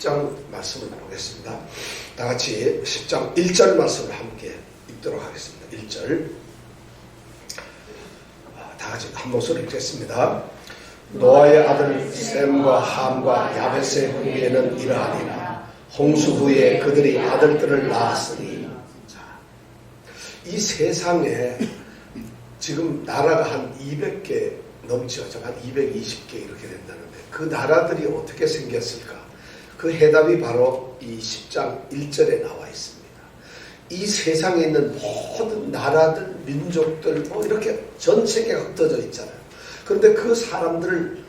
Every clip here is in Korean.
10장 말씀을 보겠습니다. 다 같이 10장 1절 말씀을 함께 읽도록 하겠습니다. 1절 다 같이 한 목소리 읽겠습니다. 노아의 아들 셈과 함과 야벳의 후예는 이러하니라. 홍수 후에 그들이 아들들을 낳았으니. 자, 이 세상에 지금 나라가 한 200개 넘죠. 한 220개 이렇게 된다는데 그 나라들이 어떻게 생겼을까? 그 해답이 바로 이 10장 1절에 나와 있습니다. 이 세상에 있는 모든 나라들, 민족들 이렇게 전 세계가 흩어져 있잖아요. 그런데 그 사람들을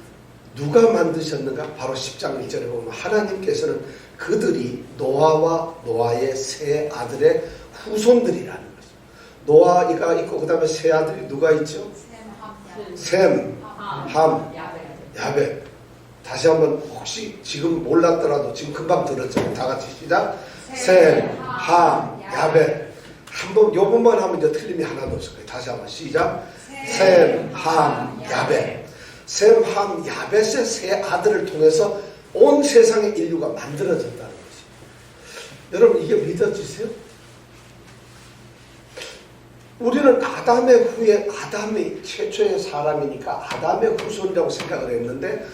누가 만드셨는가? 바로 10장 1절에 보면 하나님께서는 그들이 노아와 노아의 세 아들의 후손들이라는 거죠. 노아가 있고 그 다음에 세 아들이 누가 있죠? 셈, 함, 야벳. 다시 한번 혹시 지금 몰랐더라도 지금 금방 들었죠. 다 같이 시작. 셈, 함, 야벳. 한번 요번만 하면 이제 틀림이 하나도 없을 거예요. 다시 한번 시작. 셈, 함, 야벳. 셈, 함, 야벳의 세 아들을 통해서 온 세상의 인류가 만들어졌다는 것입니다. 여러분 이게 믿어지세요? 우리는 아담의 후에 아담이 최초의 사람이니까 아담의 후손이라고 생각을 했는데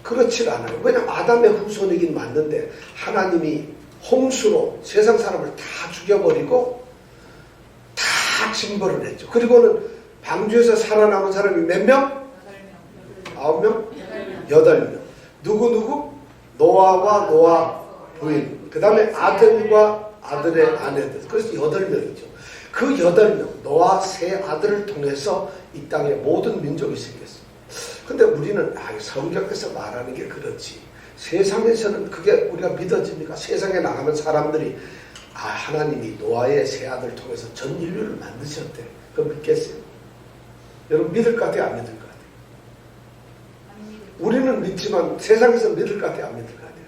그렇지 않아요. 왜냐하면 아담의 후손이긴 맞는데 하나님이 홍수로 세상 사람을 다 죽여버리고 다 징벌을 했죠. 그리고는 방주에서 살아남은 사람이 몇 명? 9명? 8명. 누구? 노아와 노아 부인. 그 다음에 아들과 아들의 아내들. 그래서 8명이죠. 그 8명, 노아 세 아들을 통해서 이 땅에 모든 민족이 생겼습니다. 근데 우리는 성경에서 말하는 게 그렇지. 세상에서는 그게 우리가 믿어집니까? 세상에 나가면 사람들이 하나님이 노아의 세 아들을 통해서 전 인류를 만드셨대. 그거 믿겠어요? 여러분 믿을 것 같아요? 안 믿을 것 같아요? 우리는 믿지만 세상에서 믿을 것 같아요? 안 믿을 것 같아요?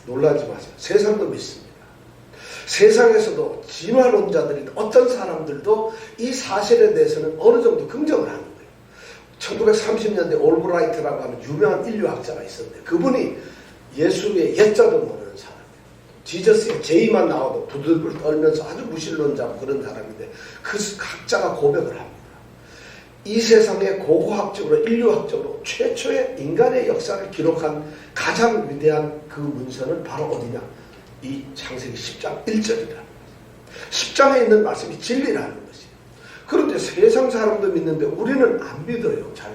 놀라지 마세요. 세상도 믿습니다. 세상에서도 진화론자들이 어떤 사람들도 이 사실에 대해서는 어느 정도 긍정을 하는 거예요. 1930년대 올브라이트라고 하는 유명한 인류학자가 있었는데 그분이 예수의 옛자도 모르는 사람이에요. 지저스의 제이만 나와도 부들부들 떨면서 아주 무신론자고 그런 사람인데 그 학자가 고백을 합니다. 이 세상에 고고학적으로 인류학적으로 최초의 인간의 역사를 기록한 가장 위대한 그 문서는 바로 어디냐? 이 창세기 10장 1절이라는 거예요. 10장에 있는 말씀이 진리라는 것이에요. 그런데 세상 사람도 믿는데 우리는 안 믿어요. 잘.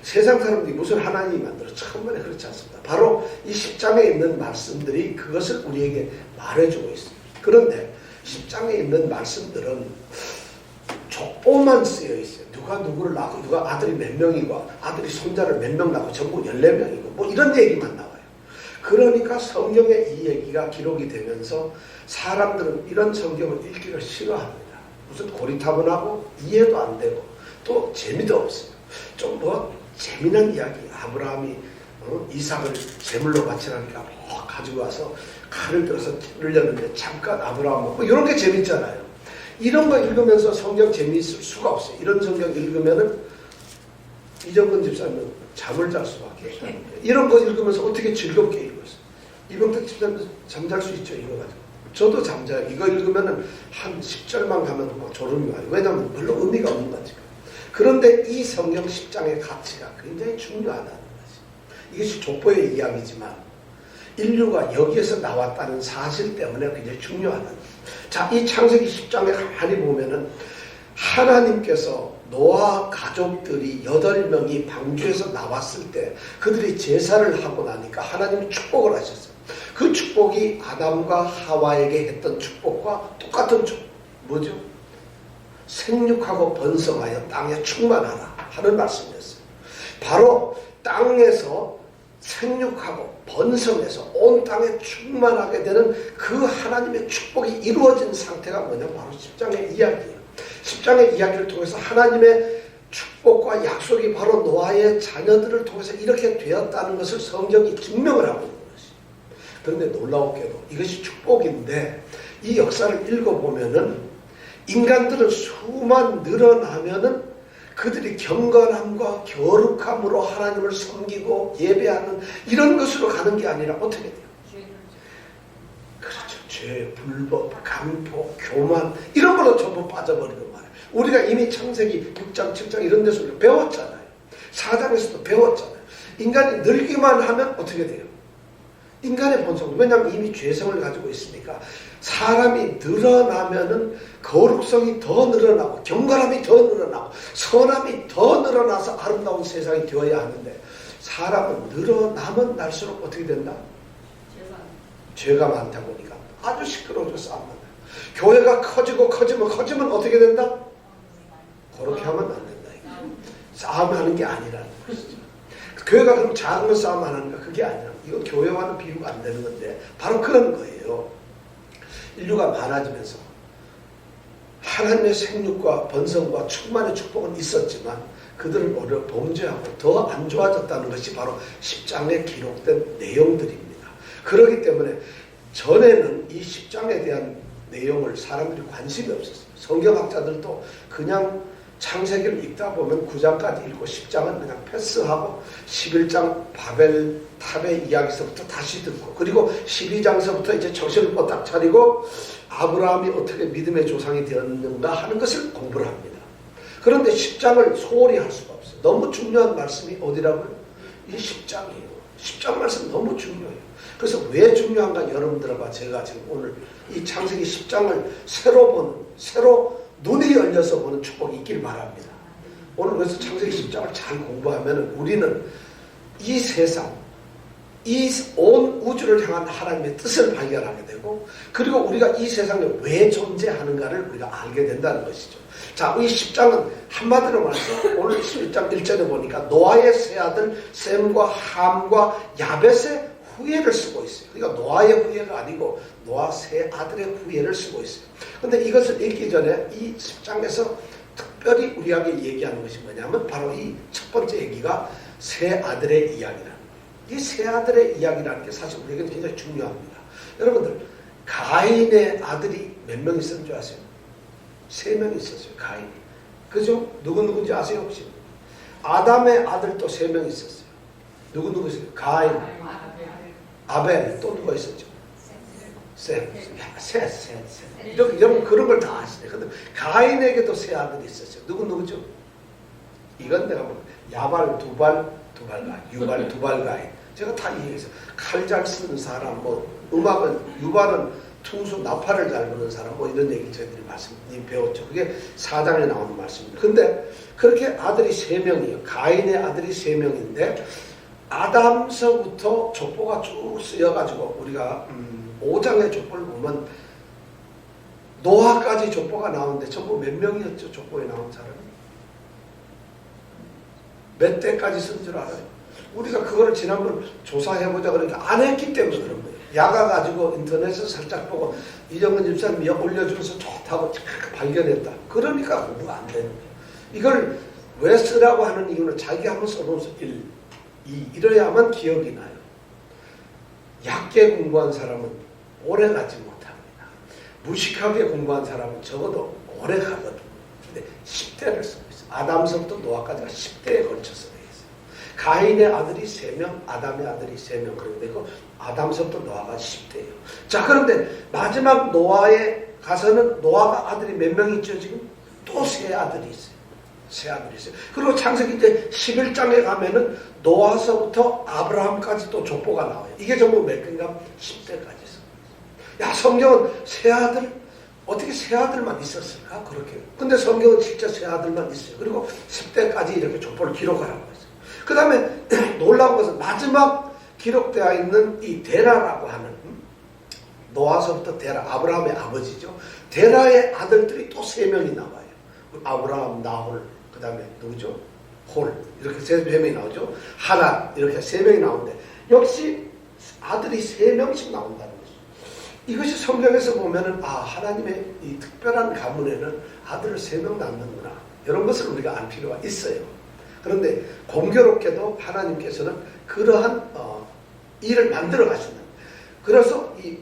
세상 사람들이 무슨 하나님이 만들어. 천만에 그렇지 않습니다. 바로 이 10장에 있는 말씀들이 그것을 우리에게 말해주고 있습니다. 그런데 10장에 있는 말씀들은 조금만 쓰여 있어요. 누가 누구를 낳고 누가 아들이 몇 명이고 아들이 손자를 몇 명 낳고 전부 14명이고 이런 얘기만 나와요. 그러니까 성경에 이 얘기가 기록이 되면서 사람들은 이런 성경을 읽기를 싫어합니다. 무슨 고리타분하고 이해도 안 되고 또 재미도 없어요. 좀 재미난 이야기. 아브라함이 이삭을 제물로 바치라니까 가지고 와서 칼을 들어서 찔르려는데 잠깐 아브라함 이런 게 재밌잖아요. 이런 거 읽으면서 성경 재미있을 수가 없어요. 이런 성경 읽으면은 이정근 집사님은 잠을 잘 수밖에 없어요. 이런 거 읽으면서 어떻게 즐겁게 읽었어요. 이병택 집사님 잠잘 수 있죠. 이거 가지고. 저도 잠자요. 이거 읽으면은 한 10절만 가면 졸음이 와요. 왜냐하면 별로 의미가 없는 거지. 그런데 이 성경 10장의 가치가 굉장히 중요하다는 거지. 이것이 족보의 이야기지만 인류가 여기에서 나왔다는 사실 때문에 굉장히 중요하다는 거지. 자, 이 창세기 10장에 가만히 보면은 하나님께서 노아 가족들이 8명이 방주에서 나왔을 때 그들이 제사를 하고 나니까 하나님이 축복을 하셨어요. 그 축복이 아담과 하와에게 했던 축복과 똑같은 축복. 뭐죠? 생육하고 번성하여 땅에 충만하라 하는 말씀이었어요. 바로 땅에서 생육하고 번성해서 온 땅에 충만하게 되는 그 하나님의 축복이 이루어진 상태가 뭐냐? 바로 10장의 이야기예요. 10장의 이야기를 통해서 하나님의 축복과 약속이 바로 노아의 자녀들을 통해서 이렇게 되었다는 것을 성경이 증명을 하고 있는 것이에요. 그런데 놀라웠게도 이것이 축복인데 이 역사를 읽어보면은 인간들은 수만 늘어나면은 그들이 경건함과 거룩함으로 하나님을 섬기고 예배하는 이런 것으로 가는 게 아니라 어떻게 돼요? 그렇죠. 죄, 불법, 강포, 교만 이런 걸로 전부 빠져버리는 말이에요. 우리가 이미 창세기 6장, 7장 이런 데서 배웠잖아요. 4장에서도 배웠잖아요. 인간이 늘기만 하면 어떻게 돼요? 인간의 본성, 왜냐하면 이미 죄성을 가지고 있으니까 사람이 늘어나면은 거룩성이 더 늘어나고 경건함이 더 늘어나고 선함이 더 늘어나서 아름다운 세상이 되어야 하는데 사람은 늘어나면 날수록 어떻게 된다? 죄가 많다 보니까 아주 시끄러워져 싸움만. 교회가 커지면 어떻게 된다? 그렇게 하면 안 된다. 이게. 싸움하는 게 아니라는 것이죠. 교회가 그럼 작은 싸움 안 하는가? 그게 아니라 이거 교회와는 비교가 안 되는 건데 바로 그런 거예요. 인류가 많아지면서 하나님의 생육과 번성과 충만의 축복은 있었지만 그들은 오히려 범죄하고 더 안 좋아졌다는 것이 바로 10장에 기록된 내용들입니다. 그렇기 때문에 전에는 이 10장에 대한 내용을 사람들이 관심이 없었어요. 성경학자들도 그냥 창세기를 읽다 보면 9장까지 읽고 10장은 그냥 패스하고 11장 바벨 탑의 이야기서부터 다시 듣고 그리고 12장서부터 이제 정신을 뻗딱 차리고 아브라함이 어떻게 믿음의 조상이 되었는가 하는 것을 공부를 합니다. 그런데 10장을 소홀히 할 수가 없어요. 너무 중요한 말씀이 어디라고요? 이 10장이에요. 10장 말씀 너무 중요해요. 그래서 왜 중요한가 여러분들과 제가 지금 오늘 이 창세기 10장을 새로 눈이 열려서 보는 축복이 있길 바랍니다. 오늘 그래서 창세기 10장을 잘 공부하면 우리는 이 세상, 이 온 우주를 향한 하나님의 뜻을 발견하게 되고 그리고 우리가 이 세상에 왜 존재하는가를 우리가 알게 된다는 것이죠. 자, 이 10장은 한마디로 말해서 오늘 11장 1절에 보니까 노아의 세 아들 셈과 함과 야벳의 후예를 쓰고 있어요. 그러니까 노아의 후예가 아니고 노아 세 아들의 후예를 쓰고 있어요. 그런데 이것을 읽기 전에 이 10장에서 특별히 우리에게 얘기하는 것이 뭐냐면 바로 이 첫 번째 얘기가 세 아들의 이야기라는 거예요. 이 세 아들의 이야기라는 게 사실 우리에게는 굉장히 중요합니다. 여러분들 가인의 아들이 몇 명 있었는 줄 아세요? 3명 있었어요. 가인이. 그죠? 누군지 아세요 혹시? 아담의 아들도 3명 있었어요. 누구 있어요? 가인, 아벨, 또 누가 있었죠? 셋. 여러분 그런 걸 다 아시네. 근데 가인에게도 세 아들이 있었어요. 누구죠? 이건 내가 뭐 야발, 두발 가인. 제가 다 이해했어요. 칼 잘 쓰는 사람, 뭐 음악은 유발은 퉁수, 나팔을 잘 부는 사람, 뭐 이런 얘기 저희들이 배웠죠. 그게 4장에 나오는 말씀입니다. 근데 그렇게 아들이 3명이에요. 가인의 아들이 3명인데 아담서부터 족보가 쭉 쓰여가지고 우리가 5장의 족보를 보면 노아까지 족보가 나오는데 전부 몇 명이었죠? 족보에 나온 사람이 몇 대까지 쓴 줄 알아요? 우리가 그거를 지난번 조사해보자 그러니까 안 했기 때문에 그런 거예요. 야가 가지고 인터넷에서 살짝 보고 이정근 집사님이 올려주면서 좋다고 발견했다. 그러니까 공부가 안 되는 거예요. 이걸 왜 쓰라고 하는 이유는 자기가 한번 써보면서 이래야만 기억이 나요. 얕게 공부한 사람은 오래 가지 못합니다. 무식하게 공부한 사람은 적어도 오래 가거든요. 근데 10대를 쓰고 있어요. 아담서부터 노아까지가 10대에 걸쳐서 되어 있어요. 가인의 아들이 3명, 아담의 아들이 3명 그러고 되고 아담서부터 노아가 10대예요. 자, 그런데 마지막 노아에 가서는 노아가 아들이 몇 명 있죠 지금? 또 3아들이 있어요. 세 아들이 있어요. 그리고 창세기 이제 11장에 가면은 노아서부터 아브라함까지 또 족보가 나와요. 이게 전부 몇 개인가? 10대까지 있어요. 야, 성경은 세 아들? 어떻게 세 아들만 있었을까? 그렇게. 근데 성경은 진짜 세 아들만 있어요. 그리고 10대까지 이렇게 족보를 기록하라고 했어요. 그 다음에 놀라운 것은 마지막 기록되어 있는 이 데라라고 하는 노아서부터 데라, 아브라함의 아버지죠. 데라의 아들들이 또 3명이 나와요. 아브라함, 나홀, 그 다음에 누구죠? 홀. 이렇게 3명이 나오죠. 하란, 이렇게 3명이 나오는데 역시 아들이 3명씩 나온다는 거죠. 이것이 성경에서 보면은 하나님의 이 특별한 가문에는 아들을 3명 낳는구나. 이런 것을 우리가 알 필요가 있어요. 그런데 공교롭게도 하나님께서는 그러한 일을 만들어 가신다. 그래서 이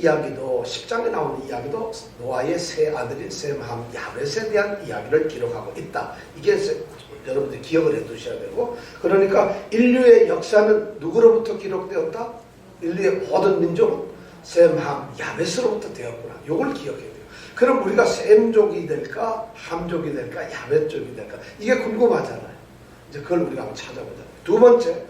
이야기도 10장에 나오는 이야기도 노아의 세 아들인 셈, 함, 야벳에 대한 이야기를 기록하고 있다. 이게 여러분들이 기억을 해 두셔야 되고, 그러니까 인류의 역사는 누구로부터 기록되었다? 인류의 모든 민족은 셈, 함, 야벳으로부터 되었구나. 이걸 기억해야 돼요. 그럼 우리가 셈족이 될까, 함족이 될까, 야벳족이 될까? 이게 궁금하잖아요. 이제 그걸 우리가 한번 찾아보자. 두 번째,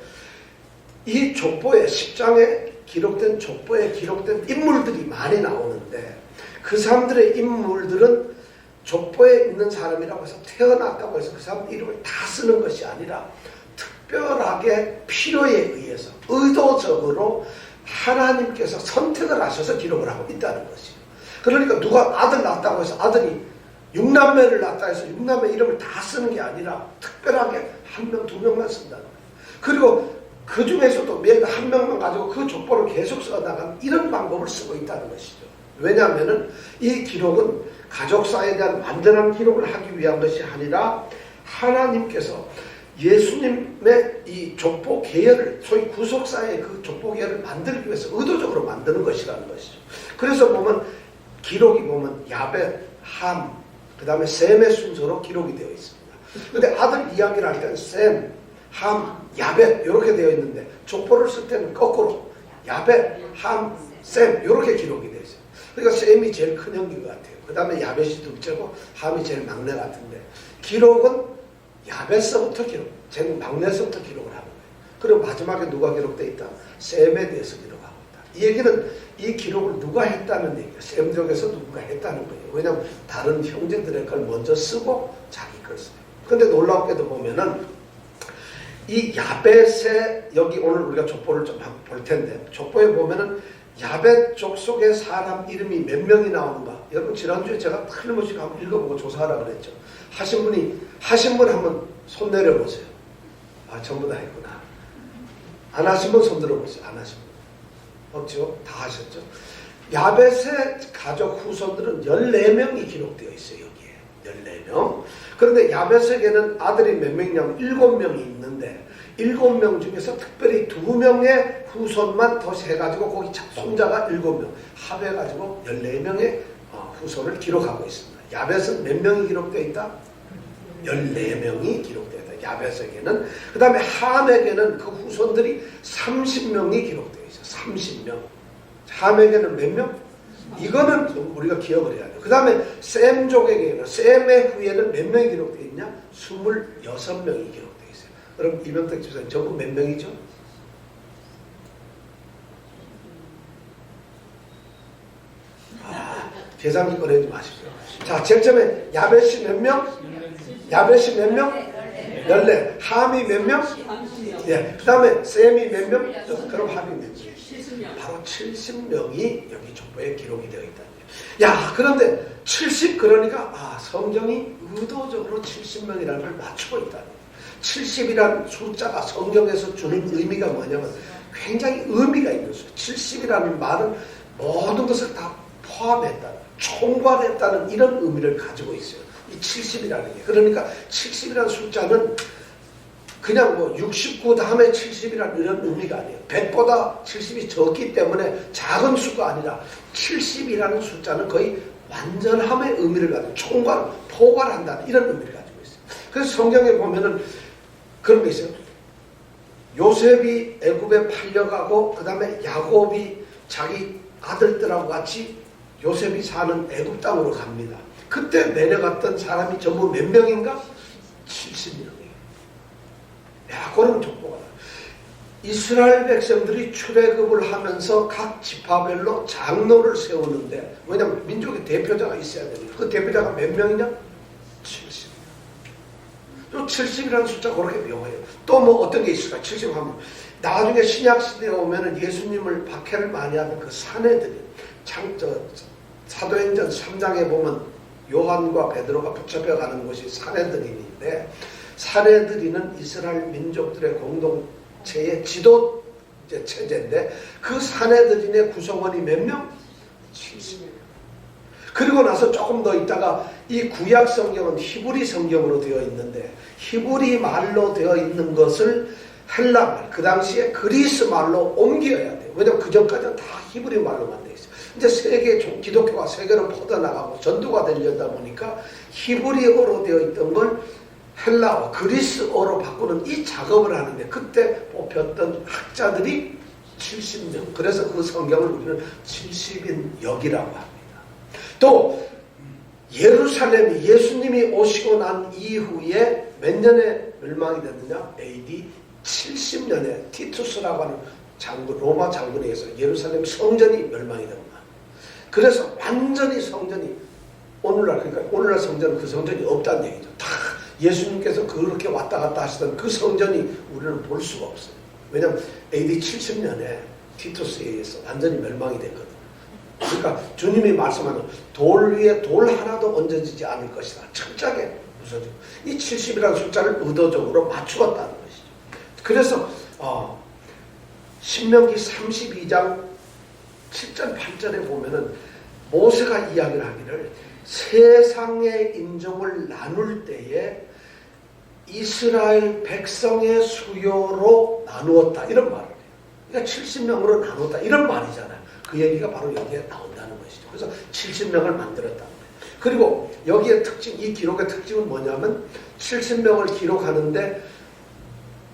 이 족보에 10장에 기록된 족보에 기록된 인물들이 많이 나오는데 그 사람들의 인물들은 족보에 있는 사람이라고 해서 태어났다고 해서 그 사람 이름을 다 쓰는 것이 아니라 특별하게 필요에 의해서 의도적으로 하나님께서 선택을 하셔서 기록을 하고 있다는 것이에요. 그러니까 누가 아들 낳았다고 해서 아들이 6남매를 낳았다 해서 6남매 이름을 다 쓰는 게 아니라 특별하게 1명, 2명만 쓴다는 거예요. 그리고 그 중에서도 매일 1명만 가지고 그 족보를 계속 써나가는 이런 방법을 쓰고 있다는 것이죠. 왜냐하면 이 기록은 가족사에 대한 완전한 기록을 하기 위한 것이 아니라 하나님께서 예수님의 이 족보 계열을 소위 구속사의 그 족보 계열을 만들기 위해서 의도적으로 만드는 것이라는 것이죠. 그래서 보면 기록이 보면 야벳, 함, 그 다음에 셈의 순서로 기록이 되어 있습니다. 근데 아들 이야기를 할 때는 셈, 함, 야벳 이렇게 되어 있는데 족보를 쓸 때는 거꾸로 야벳, 함, 셈 이렇게 기록이 되어 있어요. 그러니까 셈이 제일 큰 형인 것 같아요. 그 다음에 야벳이 둘째고 함이 제일 막내 같은데 기록은 야벳서부터 기록, 제일 막내서부터 기록을 하는 거예요. 그리고 마지막에 누가 기록되어 있다? 셈에 대해서 기록하고 있다. 이 얘기는 이 기록을 누가 했다는 얘기예요. 셈족에서 누가 했다는 거예요. 왜냐하면 다른 형제들의 걸 먼저 쓰고 자기 걸 써요. 근데 놀랍게도 보면은 이 야벳의 여기 오늘 우리가 족보를 좀 볼 텐데 족보에 보면은 야벳 족속의 사람 이름이 몇 명이 나오는가? 여러분 지난주에 제가 틀림없이 한번 읽어보고 조사하라고 그랬죠. 하신 분 한번 손 내려보세요. 아 전부 다 했구나. 안 하신 분 손 들어보세요. 안 하신 분 없죠? 다 하셨죠? 야벳의 가족 후손들은 14명이 기록되어 있어요. 여기에 14명. 그런데 야벳에게는 아들이 몇 명이냐면 7명이 있는데 7명 중에서 특별히 2명의 후손만 더 세가지고 거기 손자가 7명 합해가지고 14명의 후손을 기록하고 있습니다. 야벳은 몇 명이 기록되어 있다? 14명이 기록되어 있다. 야벳에게는. 그 다음에 함에게는 그 후손들이 30명이 기록되어 있어요. 30명. 함에게는 몇 명? 이거는 우리가 기억을 해야 돼요. 그 다음에 셈족에게는 셈의 후에는 몇 명이 기록되어 있냐? 26명이 기록되어 있어요. 그럼 이명택 집사님 전부 몇 명이죠? 계산기 꺼내지 마십시오. 자, 제일 처음에 야벳이 몇 명? 야벳이 몇 명? 14. 함이 몇 명? 예. 그 다음에 셈이 몇 명? 그럼 함이 몇 명? 바로 70명이 여기 족보에 기록이 되어 있다는 거예요. 야, 그런데 70 그러니까 성경이 의도적으로 70명이라는 걸 맞추고 있다는 거예요. 70이라는 숫자가 성경에서 주는 의미가 뭐냐면 굉장히 의미가 있는 숫자. 70이라는 말은 모든 것을 다 포함했다는, 총괄했다는 이런 의미를 가지고 있어요. 이 70이라는 게. 그러니까 70이라는 숫자는 그냥 69 다음에 70이라는 이런 의미가 아니에요. 100보다 70이 적기 때문에 작은 수가 아니라 70이라는 숫자는 거의 완전함의 의미를 가지고 총괄, 포괄한다는 이런 의미를 가지고 있어요. 그래서 성경에 보면은 그런 게 있어요. 요셉이 애굽에 팔려가고 그 다음에 야곱이 자기 아들들하고 같이 요셉이 사는 애굽 땅으로 갑니다. 그때 내려갔던 사람이 전부 몇 명인가? 70명이에요. 야, 그런 족보가. 이스라엘 백성들이 출애굽을 하면서 각 지파별로 장로를 세우는데, 왜냐하면 민족의 대표자가 있어야 되니까. 그 대표자가 몇 명이냐? 70. 또 70이라는 숫자 그렇게 명해요. 또 뭐 어떤 게 있을까? 70 하면 나중에 신약 시대에 오면은 예수님을 박해를 많이 하는 그 사내들이 사도행전 3장에 보면 요한과 베드로가 붙잡혀가는 곳이 사내들인데, 사내들이는 이스라엘 민족들의 공동체의 지도 체제인데 그 사내들인의 구성원이 몇 명? 70명. 그리고 나서 조금 더 있다가 이 구약 성경은 히브리 성경으로 되어 있는데 히브리 말로 되어 있는 것을 헬라 말, 그 당시에 그리스 말로 옮겨야 돼요. 왜냐하면 그 전까지는 다 히브리 말로만 되어 있어요. 이제 세계 기독교가 세계로 퍼져나가고 전도가 되려다 보니까 히브리어로 되어 있던 걸 헬라어, 그리스어로 바꾸는 이 작업을 하는데 그때 뽑혔던 학자들이 70명. 그래서 그 성경을 우리는 70인역이라고 합니다. 또 예루살렘이 예수님이 오시고 난 이후에 몇 년에 멸망이 됐느냐? AD 70년에 티투스라고 하는 장군, 로마 장군에 의해서 예루살렘 성전이 멸망이 됩니다. 그래서 완전히 성전이 오늘날, 그러니까 오늘날 성전은 그 성전이 없다는 얘기죠. 다 예수님께서 그렇게 왔다 갔다 하시던 그 성전이 우리는 볼 수가 없어요. 왜냐하면 AD 70년에 티투스에 의해서 완전히 멸망이 됐거든요. 그러니까 주님이 말씀하는 돌 위에 돌 하나도 얹어지지 않을 것이다. 철저하게 부서지고 이 70이라는 숫자를 의도적으로 맞추었다는 것이죠. 그래서 신명기 32장 7절 8절에 보면은 모세가 이야기를 하기를 세상의 인종을 나눌 때에 이스라엘 백성의 수요로 나누었다 이런 말을 해요. 그러니까 70명으로 나누었다 이런 말이잖아요. 그 얘기가 바로 여기에 나온다는 것이죠. 그래서 70명을 만들었다는 거예요. 그리고 여기에 특징, 이 기록의 특징은 뭐냐면 70명을 기록하는데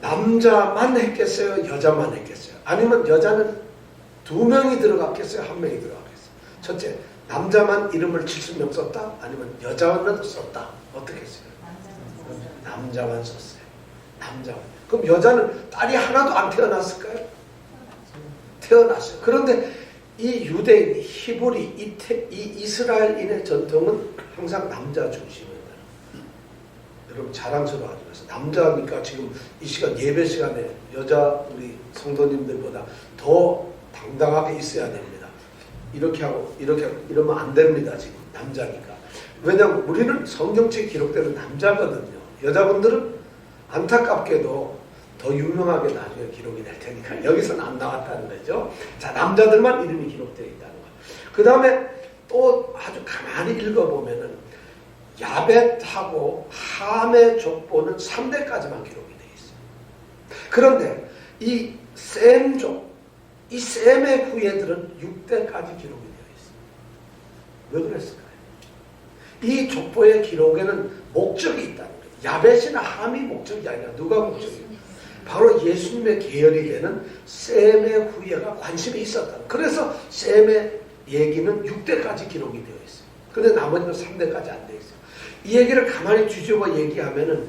남자만 했겠어요? 여자만 했겠어요? 아니면 여자는 2명이 들어갔겠어요? 1명이 들어갔겠어요? 첫째, 남자만 이름을 70명 썼다? 아니면 여자만 썼다? 어떻게 했어요? 남자만 썼어요. 남자만. 그럼 여자는 딸이 하나도 안 태어났을까요? 태어났어요. 그런데 이 유대인, 히브리, 이 이스라엘인의 전통은 항상 남자 중심입니다. 여러분 자랑스러워하면서 남자니까 지금 이 시간 예배 시간에 여자 우리 성도님들보다 더 당당하게 있어야 됩니다. 이렇게 하고 이러면 안 됩니다. 지금 남자니까. 왜냐하면 우리는 성경책에 기록되는 남자거든요. 여자분들은 안타깝게도 더 유명하게 나중에 기록이 될 테니까 여기서는 안 나왔다는 거죠. 자, 남자들만 이름이 기록되어 있다는 거. 그 다음에 또 아주 가만히 읽어보면은 야벳하고 함의 족보는 3대까지만 기록이 되어 있어요. 그런데 이 셈족, 이 셈의 후예들은 6대까지 기록이 되어 있어요. 왜 그랬을까요? 이 족보의 기록에는 목적이 있다는 거예요. 야벳이나 함이 목적이 아니라 누가 목적이에요? 바로 예수님의 계열이 되는 셈의 후예가 관심이 있었다. 그래서 셈의 얘기는 6대까지 기록이 되어 있어요. 근데 나머지는 3대까지 안 되어 있어요. 이 얘기를 가만히 뒤집어 얘기하면은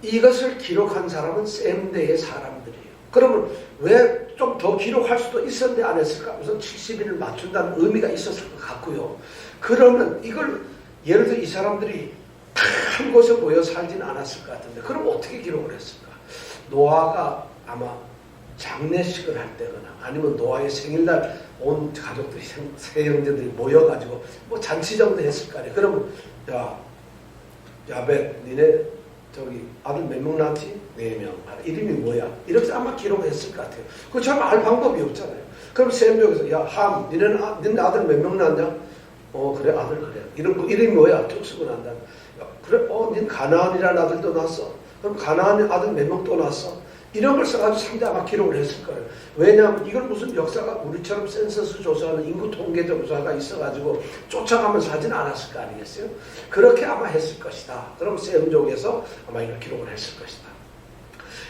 이것을 기록한 사람은 셈대의 사람들이에요. 그러면 왜 좀 더 기록할 수도 있었는데 안 했을까? 우선 70일을 맞춘다는 의미가 있었을 것 같고요. 그러면 이걸 예를 들어 이 사람들이 한 곳에 모여 살지는 않았을 것 같은데 그럼 어떻게 기록을 했을까? 노아가 아마 장례식을 할 때거나 아니면 노아의 생일날 온 가족들이 세 형제들이 모여가지고 뭐 잔치 정도 했을 거 아니에요. 그러면 야벳 니네 저기 아들 몇 명 낳았지? 4명. 이름이 뭐야? 이렇게 아마 기록했을 것 같아요. 그거 잘 알 방법이 없잖아요. 그럼 셈족에서 야 함 니네 아들 몇 명 낳았냐? 그래 아들 그래. 이름이 뭐야? 툭 쓰고 난다. 그래 닌 가나안이라는 아들도 낳았어. 그럼 가나안의 아들 몇 명 또 낳았어? 이런 걸 써가지고 3대 아마 기록을 했을 거예요. 왜냐하면 이건 무슨 역사가 우리처럼 센서스 조사하는 인구 통계 조사가 있어가지고 쫓아가면서 하진 않았을 거 아니겠어요? 그렇게 아마 했을 것이다. 그럼 셈족에서 아마 이걸 기록을 했을 것이다.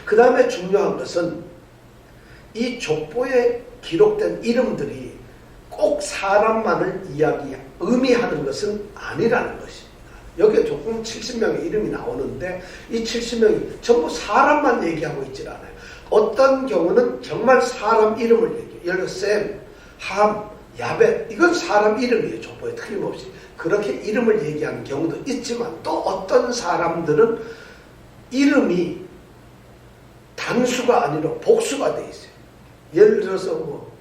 그 다음에 중요한 것은 이 족보에 기록된 이름들이 꼭 사람만을 의미하는 것은 아니라는 것입니다. 여기에 조금 70명의 이름이 나오는데 이 70명이 전부 사람만 얘기하고 있질 않아요. 어떤 경우는 정말 사람 이름을 얘기해요. 예를 들어 셈, 함, 야벳 이건 사람 이름이에요. 족보에 틀림없이. 그렇게 이름을 얘기하는 경우도 있지만 또 어떤 사람들은 이름이 단수가 아니라 복수가 돼 있어요. 예를 들어서 뭐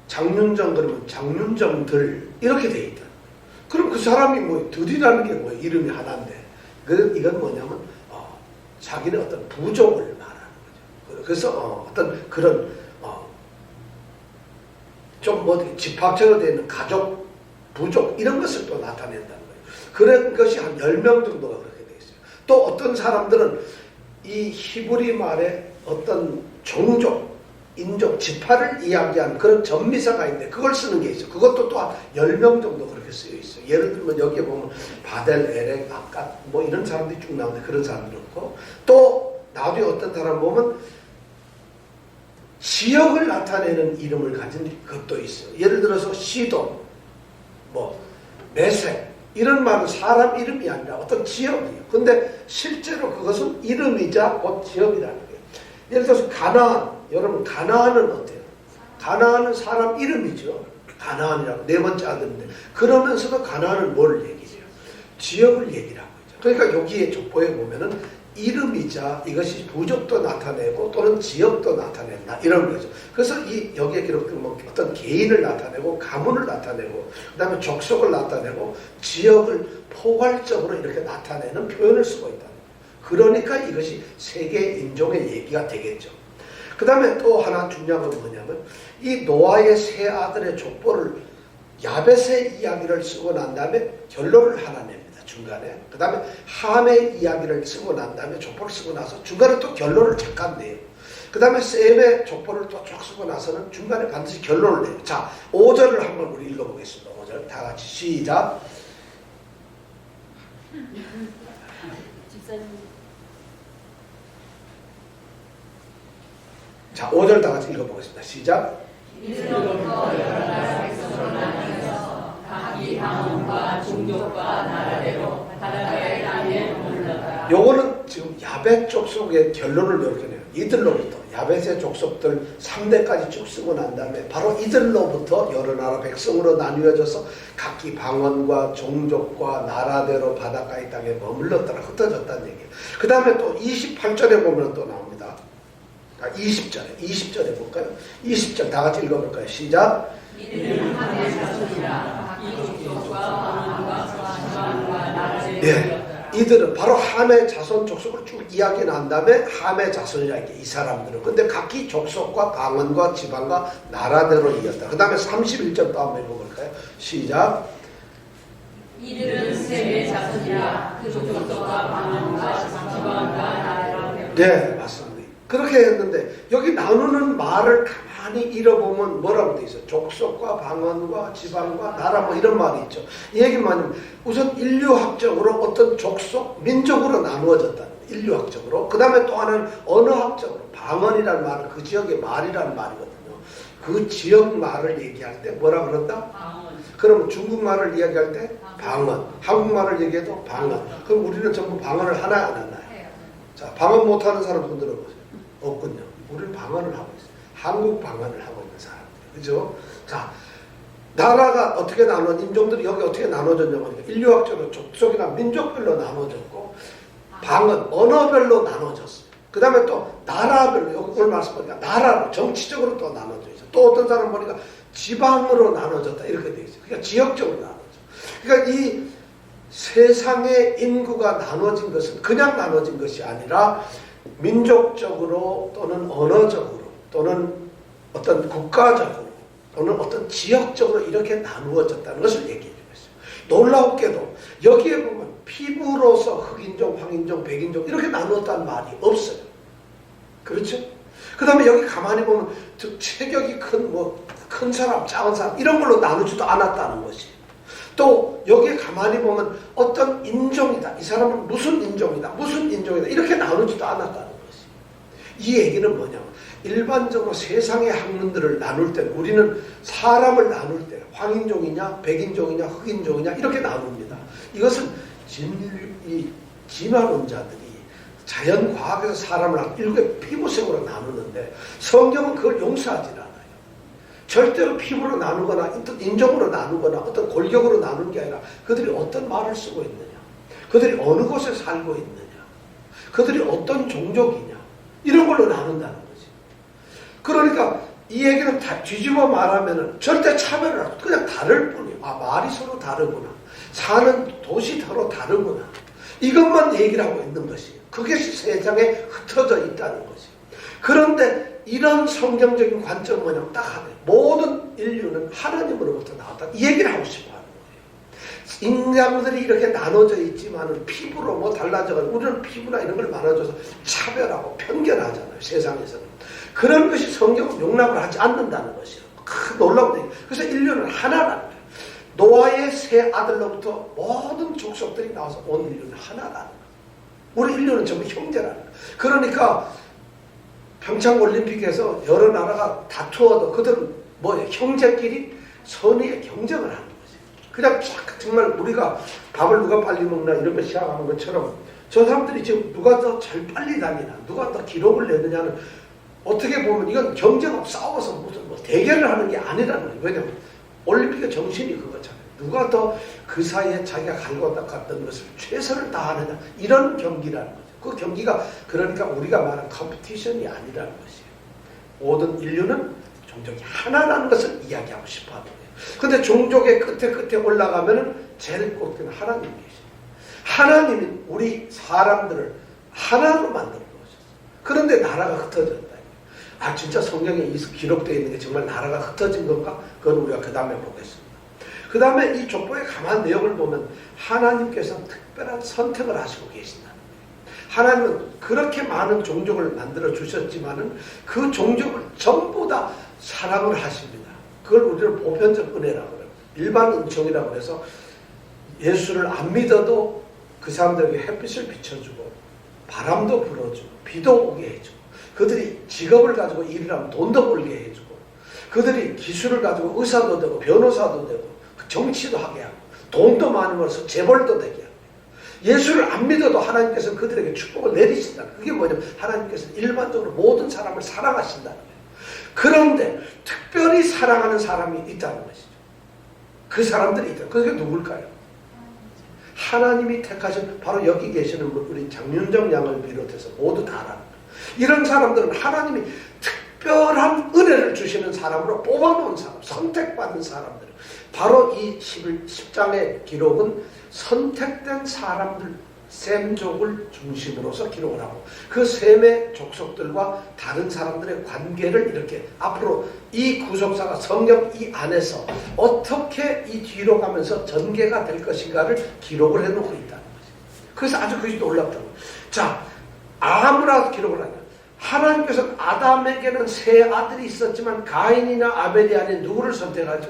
장윤정 그러면 장윤정들 이렇게 돼 있다. 그럼 그 사람이 뭐 들이라는 게 뭐예요? 이름이 하나인데 이건 뭐냐면 자기는 어떤 부족을 말하는 거죠. 그래서 어떤 그런 좀 뭐 집합체로 되는 가족, 부족 이런 것을 또 나타낸다는 거예요. 그런 것이 한 10명 정도가 그렇게 돼 있어요. 또 어떤 사람들은 이 히브리 말에 어떤 종족, 인종, 지파를 이야기하는 그런 전미사가 있는데 그걸 쓰는 게 있어요. 그것도 또한 10명 정도 그렇게 쓰여 있어요. 예를 들면 여기에 보면 바델, 에렉, 아까 뭐 이런 사람들이 쭉 나오는데 그런 사람도 없고 또 나중에 어떤 사람 보면 지역을 나타내는 이름을 가진 것도 있어요. 예를 들어서 시돈, 메색 이런 말은 사람 이름이 아니라 어떤 지역이에요. 근데 실제로 그것은 이름이자 곧 지역이라는 거예요. 예를 들어서 가나안, 여러분 가나안은 어때요? 가나안은 사람 이름이죠. 가나안이라고 네 번째 아들인데 그러면서도 가나안은 뭘 얘기해요? 지역을 얘기라고 하죠. 그러니까 여기에 족보에 보면은 이름이자 이것이 부족도 나타내고 또는 지역도 나타낸다 이런 거죠. 그래서 여기에 기록된 어떤 개인을 나타내고 가문을 나타내고 그 다음에 족속을 나타내고 지역을 포괄적으로 이렇게 나타내는 표현을 쓰고 있다. 그러니까 이것이 세계 인종의 얘기가 되겠죠. 그 다음에 또 하나 중요한 건 뭐냐면 이 노아의 세 아들의 족보를 야벳의 이야기를 쓰고 난 다음에 결론을 하나 냅니다. 중간에. 그 다음에 함의 이야기를 쓰고 난 다음에 족보를 쓰고 나서 중간에 또 결론을 잠깐 내요. 그 다음에 셈의 족보를 또 쭉 쓰고 나서는 중간에 반드시 결론을 내요. 자, 5절을 한번 우리 읽어보겠습니다. 5절 다 같이 시작. 자, 5절 다 같이 읽어보겠습니다. 시작. 이스라엘부터 여러 나라 백성으로 나뉘어서 각기 방언과 종족과 나라대로 바닷가의 땅에 머물렀다. 요거는 지금 야벳 족속의 결론을 이렇게 내요. 이들로부터 야벳의 족속들 3대까지 쭉 쓰고 난 다음에 바로 이들로부터 여러 나라 백성으로 나뉘어져서 각기 방언과 종족과 나라대로 바닷가의 땅에 머물렀다가 흩어졌다는 얘기예요. 그 다음에 또 28절에 보면 또 나옵니다. 20절에 볼까요? 20절 다 같이 읽어볼까요? 시작. 이들은 함의 자손이라 각기 족속과 방언과 지방과 나라를 예, 이들은 바로 함의 자손 족속을 쭉 이야기 난 다음에 함의 자손이라 이게 이 사람들은 근데 각기 족속과 방언과 지방과 나라대로 이었다. 그 다음에 31절 또 한번 읽어볼까요? 시작. 이들은 셈의 자손이라 그 족속과 방언과 지방과 나라를 네, 맞습니다. 그렇게 했는데 여기 나누는 말을 가만히 읽어보면 뭐라고 돼 있어요? 족속과 방언과 지방과 나라 뭐 이런 말이 있죠. 이 얘기는 뭐냐면 우선 인류학적으로 어떤 족속, 민족으로 나누어졌다는 거예요. 인류학적으로. 그 다음에 또 하나는 언어학적으로 방언이라는 말은 그 지역의 말이라는 말이거든요. 그 지역 말을 얘기할 때 뭐라 그런다? 방언. 그러면 중국말을 이야기할 때 방언, 한국말을 얘기해도 방언. 그럼 우리는 전부 방언을 하나 안 하나요? 자, 방언 못하는 사람 손 들어보세요. 없군요. 우리는 방언을 하고 있어요. 한국 방언을 하고 있는 사람들. 그죠? 자, 나라가 어떻게 인종들이 여기 어떻게 나눠졌냐면 인류학적으로 족속이나 민족별로 나눠졌고 방언, 언어별로 나눠졌어요. 그 다음에 또 나라별로, 여기 오늘 말씀보니까 나라로, 정치적으로 또 나눠져 있어요. 또 어떤 사람 보니까 지방으로 나눠졌다. 이렇게 돼 있어요. 그러니까 지역적으로 나눠져. 그러니까 이 세상의 인구가 나눠진 것은 그냥 나눠진 것이 아니라 민족적으로 또는 언어적으로 또는 어떤 국가적으로 또는 어떤 지역적으로 이렇게 나누어졌다는 것을 얘기해 주고 있어요. 놀랍게도 여기에 보면 피부로서 흑인종, 황인종, 백인종 이렇게 나누었다는 말이 없어요. 그렇죠? 그 다음에 여기 가만히 보면 체격이 큰 사람, 작은 사람 이런 걸로 나누지도 않았다는 것이에요. 또 여기에 가만히 보면 어떤 인종이다. 이 사람은 무슨 인종이다. 무슨 인종이다. 이렇게 나누지도 않았다는 것이에요. 이 얘기는 뭐냐면 일반적으로 세상의 학문들을 나눌 때 우리는 사람을 나눌 때 황인종이냐 백인종이냐 흑인종이냐 이렇게 나눕니다. 이것은 이 진화론자들이 자연과학에서 사람을 일국의 피부색으로 나누는데 성경은 그걸 용서하지 않아요. 절대로 피부로 나누거나 어떤 인종으로 나누거나 어떤 골격으로 나누는 게 아니라 그들이 어떤 말을 쓰고 있느냐, 그들이 어느 곳에 살고 있느냐, 그들이 어떤 종족이냐 이런 걸로 나눈다는 거지. 그러니까 이 얘기는 다 뒤집어 말하면은 절대 차별을 하고 그냥 다를 뿐이에요. 아, 말이 서로 다르구나, 사는 도시 서로 다르구나, 이것만 얘기를 하고 있는 것이에요. 그것이 세상에 흩어져 있다는 거지. 그런데 이런 성경적인 관점은 뭐냐면 딱 하나예요. 모든 인류는 하나님으로부터 나왔다. 이 얘기를 하고 싶어 하는 거예요. 인간들이 이렇게 나눠져 있지만은 피부로 뭐 달라져가지고 우리는 피부나 이런 걸 나눠줘서 차별하고 편견하잖아요. 세상에서는. 그런 것이 성경은 용납을 하지 않는다는 것이에요. 큰 놀라운 얘기. 그래서 인류는 하나라는 거예요. 노아의 세 아들로부터 모든 족속들이 나와서 온 인류는 하나라는 거예요. 우리 인류는 전부 형제라는 거예요. 그러니까 평창올림픽에서 여러 나라가 다투어도 그들은 뭐예요? 형제끼리 선의의 경쟁을 하는 거지. 그냥 정말 우리가 밥을 누가 빨리 먹나 이런 거 시작하는 것처럼 저 사람들이 지금 누가 더 잘 빨리 다니나 누가 더 기록을 내느냐는 어떻게 보면 이건 경쟁하고 싸워서 무슨 뭐 대결을 하는 게 아니라는 거예요. 왜냐면 올림픽의 정신이 그거잖아요. 누가 더 그 사이에 자기가 갈고 닦았던 것을 최선을 다하느냐 이런 경기라는 거죠. 그 경기가 그러니까 우리가 말하는 컴피티션이 아니라는 것이에요. 모든 인류는 종족이 하나라는 것을 이야기하고 싶어 하는 거예요. 근데 종족의 끝에 올라가면은 제일 끝에는 하나님이 계세요. 하나님이 우리 사람들을 하나로 만들어 놓으셨어요. 그런데 나라가 흩어졌다. 아 진짜 성경에 기록되어 있는 게 정말 나라가 흩어진 건가? 그건 우리가 그 다음에 보겠습니다. 그 다음에 이 족보의 가만 내용을 보면 하나님께서는 특별한 선택을 하시고 계신다는 거예요. 하나님은 그렇게 많은 종족을 만들어 주셨지만은 그 종족을 전부 다 사랑을 하십니다. 그걸 우리는 보편적 은혜라고 그래요. 일반 은총이라고 해서 예수를 안 믿어도 그 사람들에게 햇빛을 비춰주고 바람도 불어주고 비도 오게 해주고 그들이 직업을 가지고 일을 하면 돈도 벌게 해주고 그들이 기술을 가지고 의사도 되고 변호사도 되고 정치도 하게 하고 돈도 많이 벌어서 재벌도 되게 하고 예수를 안 믿어도 하나님께서는 그들에게 축복을 내리신다. 그게 뭐냐면 하나님께서는 일반적으로 모든 사람을 사랑하신다는 거예요. 그런데 특별히 사랑하는 사람이 있다는 것이죠. 그 사람들이 있다. 그게 누굴까요? 하나님이 택하신 바로 여기 계시는 우리 장윤정 양을 비롯해서 모두 다라는 거예요. 이런 사람들은 하나님이 특별한 은혜를 주시는 사람으로 뽑아놓은 사람, 선택받은 사람들. 바로 이 10장의 기록은 선택된 사람들, 셈족을 중심으로서 기록을 하고 그 셈의 족속들과 다른 사람들의 관계를 이렇게 앞으로 이 구속사가 성경 이 안에서 어떻게 이 뒤로 가면서 전개가 될 것인가를 기록을 해놓고 있다는 거죠. 그래서 아주 그것이 놀랍다고. 자, 아무나 기록을 하냐. 하나님께서는 아담에게는 세 아들이 있었지만 가인이나 아벨이 아닌 누구를 선택하죠?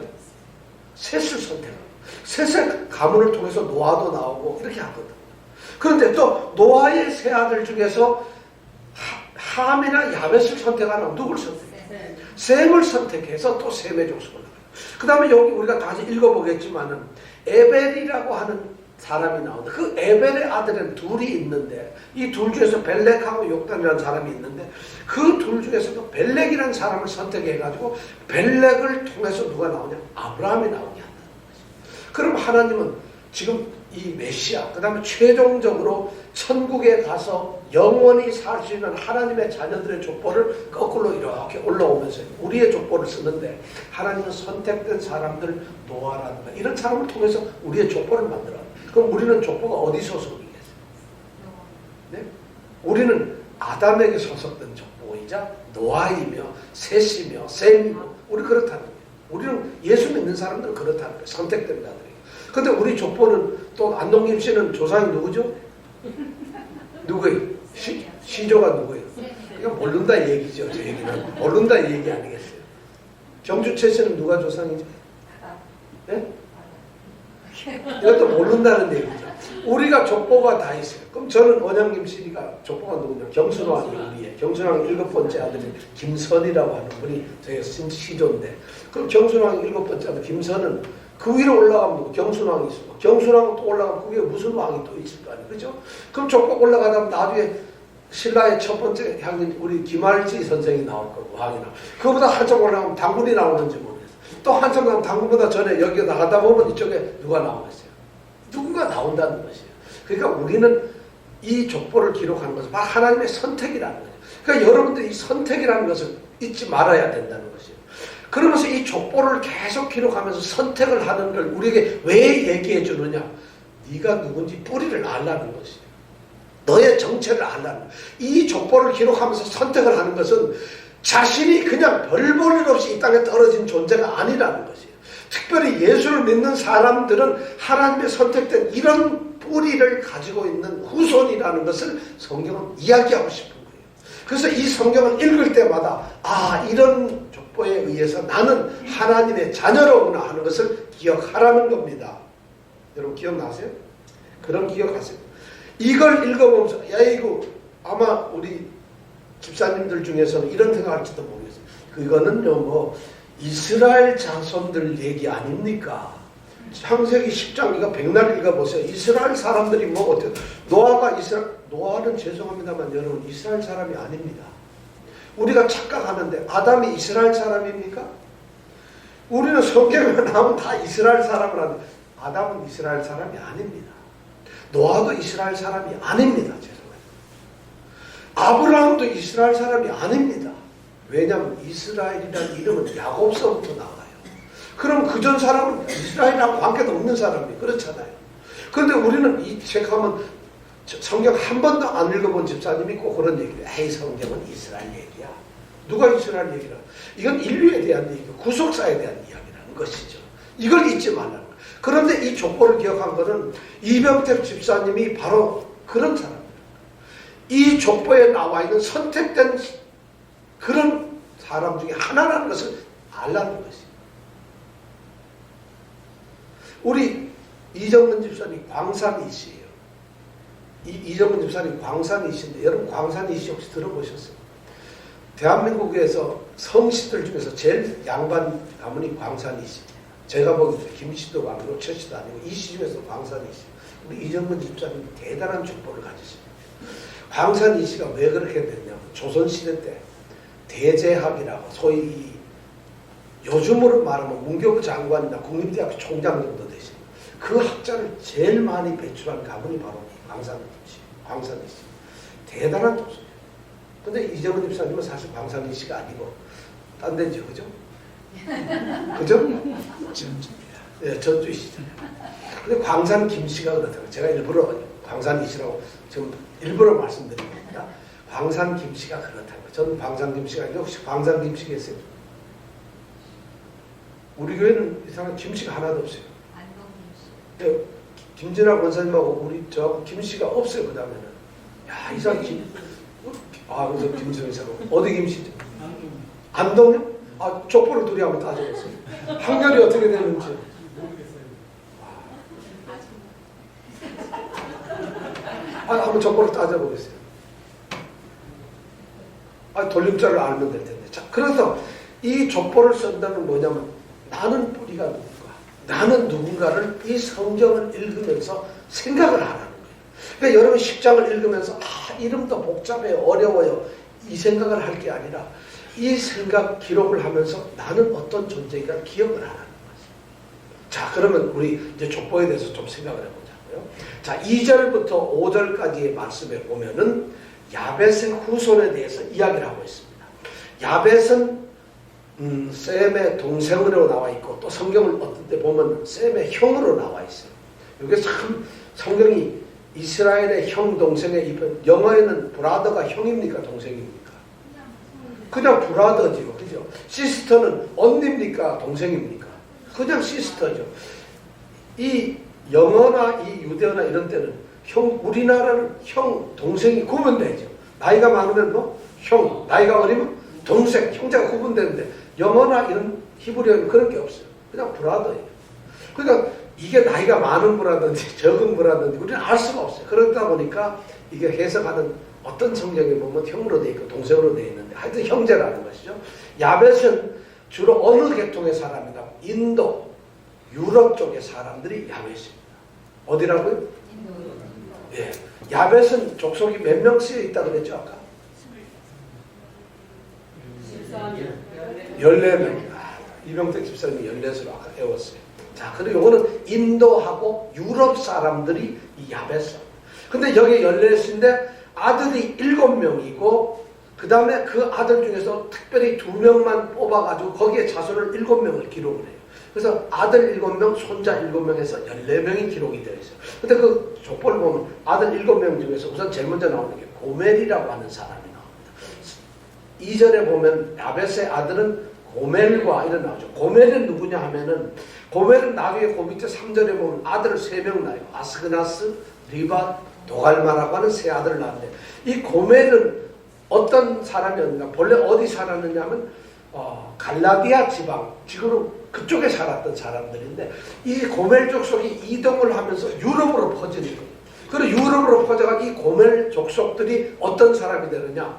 셋을 선택하고 셋의 가문을 통해서 노아도 나오고 이렇게 하거든. 그런데 또 노아의 세 아들 중에서 함이나 야벳을 선택하는 누구를 선택해? 셈을 선택해서 또 셈의 족속을 나가요. 그 다음에 여기 우리가 다시 읽어보겠지만은 에벨이라고 하는 사람이 나오는데 그 에벨의 아들은 둘이 있는데 이 둘 중에서 벨렉하고 욕단이라는 사람이 있는데 그 둘 중에서도 벨렉이라는 사람을 선택해가지고 벨렉을 통해서 누가 나오냐? 아브라함이 나오게 한다는 거죠. 그럼 하나님은 지금 이 메시아 그 다음에 최종적으로 천국에 가서 영원히 살 수 있는 하나님의 자녀들의 족보를 거꾸로 이렇게 올라오면서 우리의 족보를 쓰는데 하나님은 선택된 사람들 노아라든가 이런 사람을 통해서 우리의 족보를 만들어요. 그럼 우리는 족보가 어디 소속이겠어요? 네? 우리는 아담에게 소속된 족보이자 노아이며 셋이며 셈이며 우리 그렇다는 거예요. 우리는 예수 믿는 사람들은 그렇다는 거예요. 선택된 자들이. 근데 우리 족보는 또 안동김 씨는 조상이 누구죠? 누구예요? 시조가 누구예요? 이거 모른다 얘기죠. 저 얘기는 모른다 얘기 아니겠어요? 정주채 씨는 누가 조상이죠? 네? 이것도 모른다는 얘기죠. 우리가 족보가 다 있어요. 그럼 저는 원영김 씨가 족보가 누구냐? 경순왕이 우리의 경순왕 7번째 아들인 김선이라고 하는 분이 저희 시조인데 그럼 경순왕 7번째 아들 김선은 그 위로 올라가면 누구? 경순왕이 있어. 경순왕은 또 올라가면 그게 무슨 왕이 또 있을 거 아니에요. 그죠? 그럼 족보 올라가다 나중에 신라의 첫 번째 향인 우리 김할지 선생이 나올 거고 왕이나 그거보다 한참 올라가면 당군이 나오는지 모르겠어요. 또 한참 가면 당군보다 전에 여기 나가다 보면 이쪽에 누가 나오겠어요? 누군가 나온다는 것이에요. 그러니까 우리는 이 족보를 기록하는 것은 바로 하나님의 선택이라는 거예요. 그러니까 여러분들이 이 선택이라는 것을 잊지 말아야 된다는 것이에요. 그러면서 이 족보를 계속 기록하면서 선택을 하는 걸 우리에게 왜 얘기해 주느냐? 네가 누군지 뿌리를 알라는 것이에요. 너의 정체를 알라는 거예요. 이 족보를 기록하면서 선택을 하는 것은 자신이 그냥 별 볼 일 없이 이 땅에 떨어진 존재가 아니라는 것이에요. 특별히 예수를 믿는 사람들은 하나님의 선택된 이런 뿌리를 가지고 있는 후손이라는 것을 성경은 이야기하고 싶은 거예요. 그래서 이 성경을 읽을 때마다 아 이런 족보에 의해서 나는 하나님의 자녀로구나 하는 것을 기억하라는 겁니다. 여러분 기억나세요? 그런 기억하세요. 이걸 읽어보면서 야 이거 아마 우리 집사님들 중에서는 이런 생각할지도 모르겠어요. 그거는요 뭐 이스라엘 자손들 얘기 아닙니까? 창세기 10장 이거 백날 읽어보세요. 이스라엘 사람들이 뭐 어때요? 노아는 죄송합니다만 여러분 이스라엘 사람이 아닙니다. 우리가 착각하는데 아담이 이스라엘 사람입니까? 우리는 성경에 나오면 다 이스라엘 사람을 하는데 아담은 이스라엘 사람이 아닙니다. 노아도 이스라엘 사람이 아닙니다. 죄송해요. 아브라함도 이스라엘 사람이 아닙니다. 왜냐하면 이스라엘이라는 이름은 야곱서부터 나와요. 그럼 그전 사람은 이스라엘하고 관계도 없는 사람이 그렇잖아요. 그런데 우리는 이 책하면 성경 한 번도 안 읽어본 집사님이 꼭 그런 얘기를 해요. 에이 성경은 이스라엘 얘기야. 누가 이스라엘 얘기라? 이건 인류에 대한 얘기고 구속사에 대한 이야기라는 것이죠. 이걸 잊지 말라는 거예요. 그런데 이 족보를 기억한 것은 이병택 집사님이 바로 그런 사람입니다. 이 족보에 나와 있는 선택된 그런 사람 중에 하나라는 것을 알라는 것입니다. 우리 이정근 집사님 광산이시에요. 이정근 집사님 광산이신데 여러분 광산이시 혹시 들어보셨어요? 대한민국에서 성씨들 중에서 제일 양반 가문이 광산이시입니다. 제가 보기에 김씨도 아니고 최씨도 아니고 이씨 중에서 광산이시. 우리 이정근 집사님 대단한 족보를 가지십니다. 광산이시가 왜 그렇게 됐냐면 조선시대 때 대제학이라고 소위 요즘으로 말하면 문교부 장관이나 국립대학교 총장 정도 되신 그 학자를 제일 많이 배출한 가문이 바로 광산이시. 대단한 도수예요. 근데 이정은 집사님은 사실 광산이시가 아니고 딴 데죠, 그죠? 그죠? 전주입니다. 네, 전주이시잖아요. 근데 광산 김씨가 그렇다고 제가 일부러 광산이시라고 지금 일부러 말씀드린 겁니다. 광산 김씨가 그렇다고. 저는 광산 김씨가 아니고 혹시 광산 김씨 계세요? 우리 교회는 이상한 김씨가 하나도 없어요. 네, 김진아 권사님하고 우리 저 김씨가 없어요. 그 다음에는 야 이상 그래서 김성희사고 어디 김씨죠? 안동요? 족보를 둘이 한번 따져보세요. 한결이 어떻게 되는지. 한번 족보를 따져보겠어요. 돌림자를 알면 될 텐데. 자, 그래서 이 족보를 쓴다는 뭐냐면 나는 뿌리가 누군가, 나는 누군가를 이 성경을 읽으면서 생각을 하라는 거예요. 그러니까 여러분 10장을 읽으면서 이름도 복잡해요, 어려워요 이 생각을 할 게 아니라 이 생각 기록을 하면서 나는 어떤 존재인가 기억을 하라는 거죠. 자, 그러면 우리 이제 족보에 대해서 좀 생각을 해보자고요. 자, 2절부터 5절까지의 말씀에 보면은 야벳의 후손에 대해서 이야기를 하고 있습니다. 야벳은 셈의 동생으로 나와 있고 또 성경을 어떤 때 보면 셈의 형으로 나와 있어요. 이게 참 성경이 이스라엘의 형 동생의 입은 영어에는 브라더가 형입니까 동생입니까? 그냥 브라더지요. 그죠? 시스터는 언니입니까 동생입니까? 그냥 시스터죠. 이 영어나 이 유대어나 이런 때는 우리나라는 형 동생이 구분되죠. 나이가 많으면 뭐 형, 나이가 어리면 동생, 형제가 구분되는데 영어나 이런 히브리어는 그런 게 없어요. 그냥 브라더예요. 그러니까 이게 나이가 많은 브라든지 적은 브라든지 우리는 알 수가 없어요. 그러다 보니까 이게 해석하는 어떤 성경에 보면 형으로 되어 있고 동생으로 되어 있는데 하여튼 형제라는 것이죠. 야벳은 주로 어느 계통의 사람인가? 인도, 유럽 쪽의 사람들이 야벳입니다. 어디라고요? 예. 야벳은 족속이 몇 명 쓰여 있다고 그랬죠 아까? 14명. 이병택 집사님이 14으로 아까 외웠어요. 자, 그리고 이거는 인도하고 유럽 사람들이 이 야벳. 근데 여기 14인데 아들이 7명이고 그 다음에 그 아들 중에서 특별히 2명만 뽑아가지고 거기에 자손을 7명을 기록을 해요. 그래서 아들 7명, 손자 7명에서 14명이 기록이 되어 있어요. 근데 그 족보를 보면 아들 7명 중에서 우선 제일 먼저 나오는 게 고멜이라고 하는 사람이 나옵니다. 2절에 보면 야벳의 아들은 고멜과 이런 나오죠. 고멜은 누구냐 하면은 고멜은 나중에 그 밑에 3절에 보면 아들을 3명 낳아요. 아스그나스, 리바, 도갈마라고 하는 세 아들을 낳는데 이 고멜은 어떤 사람이었는가? 본래 어디 살았느냐면 갈라디아 지방, 지금은 그쪽에 살았던 사람들인데 이 고멜 족속이 이동을 하면서 유럽으로 퍼지는 거예요. 그리고 유럽으로 퍼져가 이 고멜 족속들이 어떤 사람이 되느냐?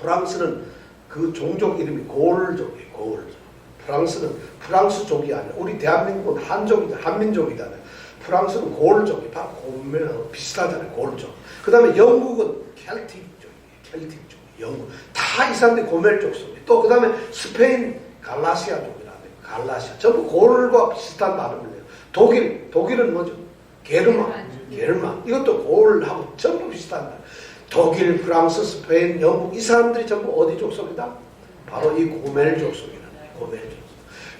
프랑스는 그 종족 이름이 고을족이에요. 고을족. 프랑스는 프랑스족이 아니라 우리 대한민국은 한족이다, 한민족이잖아요. 프랑스는 고을족이 바로 고면 비슷하잖아요. 고을족. 그 다음에 영국은 켈틱족이에요. 켈틱족. 영국 다 이 사람들이 고멜족 속에 또 그 다음에 스페인 갈라시아족이라는 갈라시아 전부 고을과 비슷한 발음이에요. 독일은 뭐죠? 게르만 이것도 고을하고 전부 비슷한 말. 독일, 프랑스, 스페인, 영국 이 사람들이 전부 어디 족속이다? 바로 이 고멜족 속이라는 고멜족.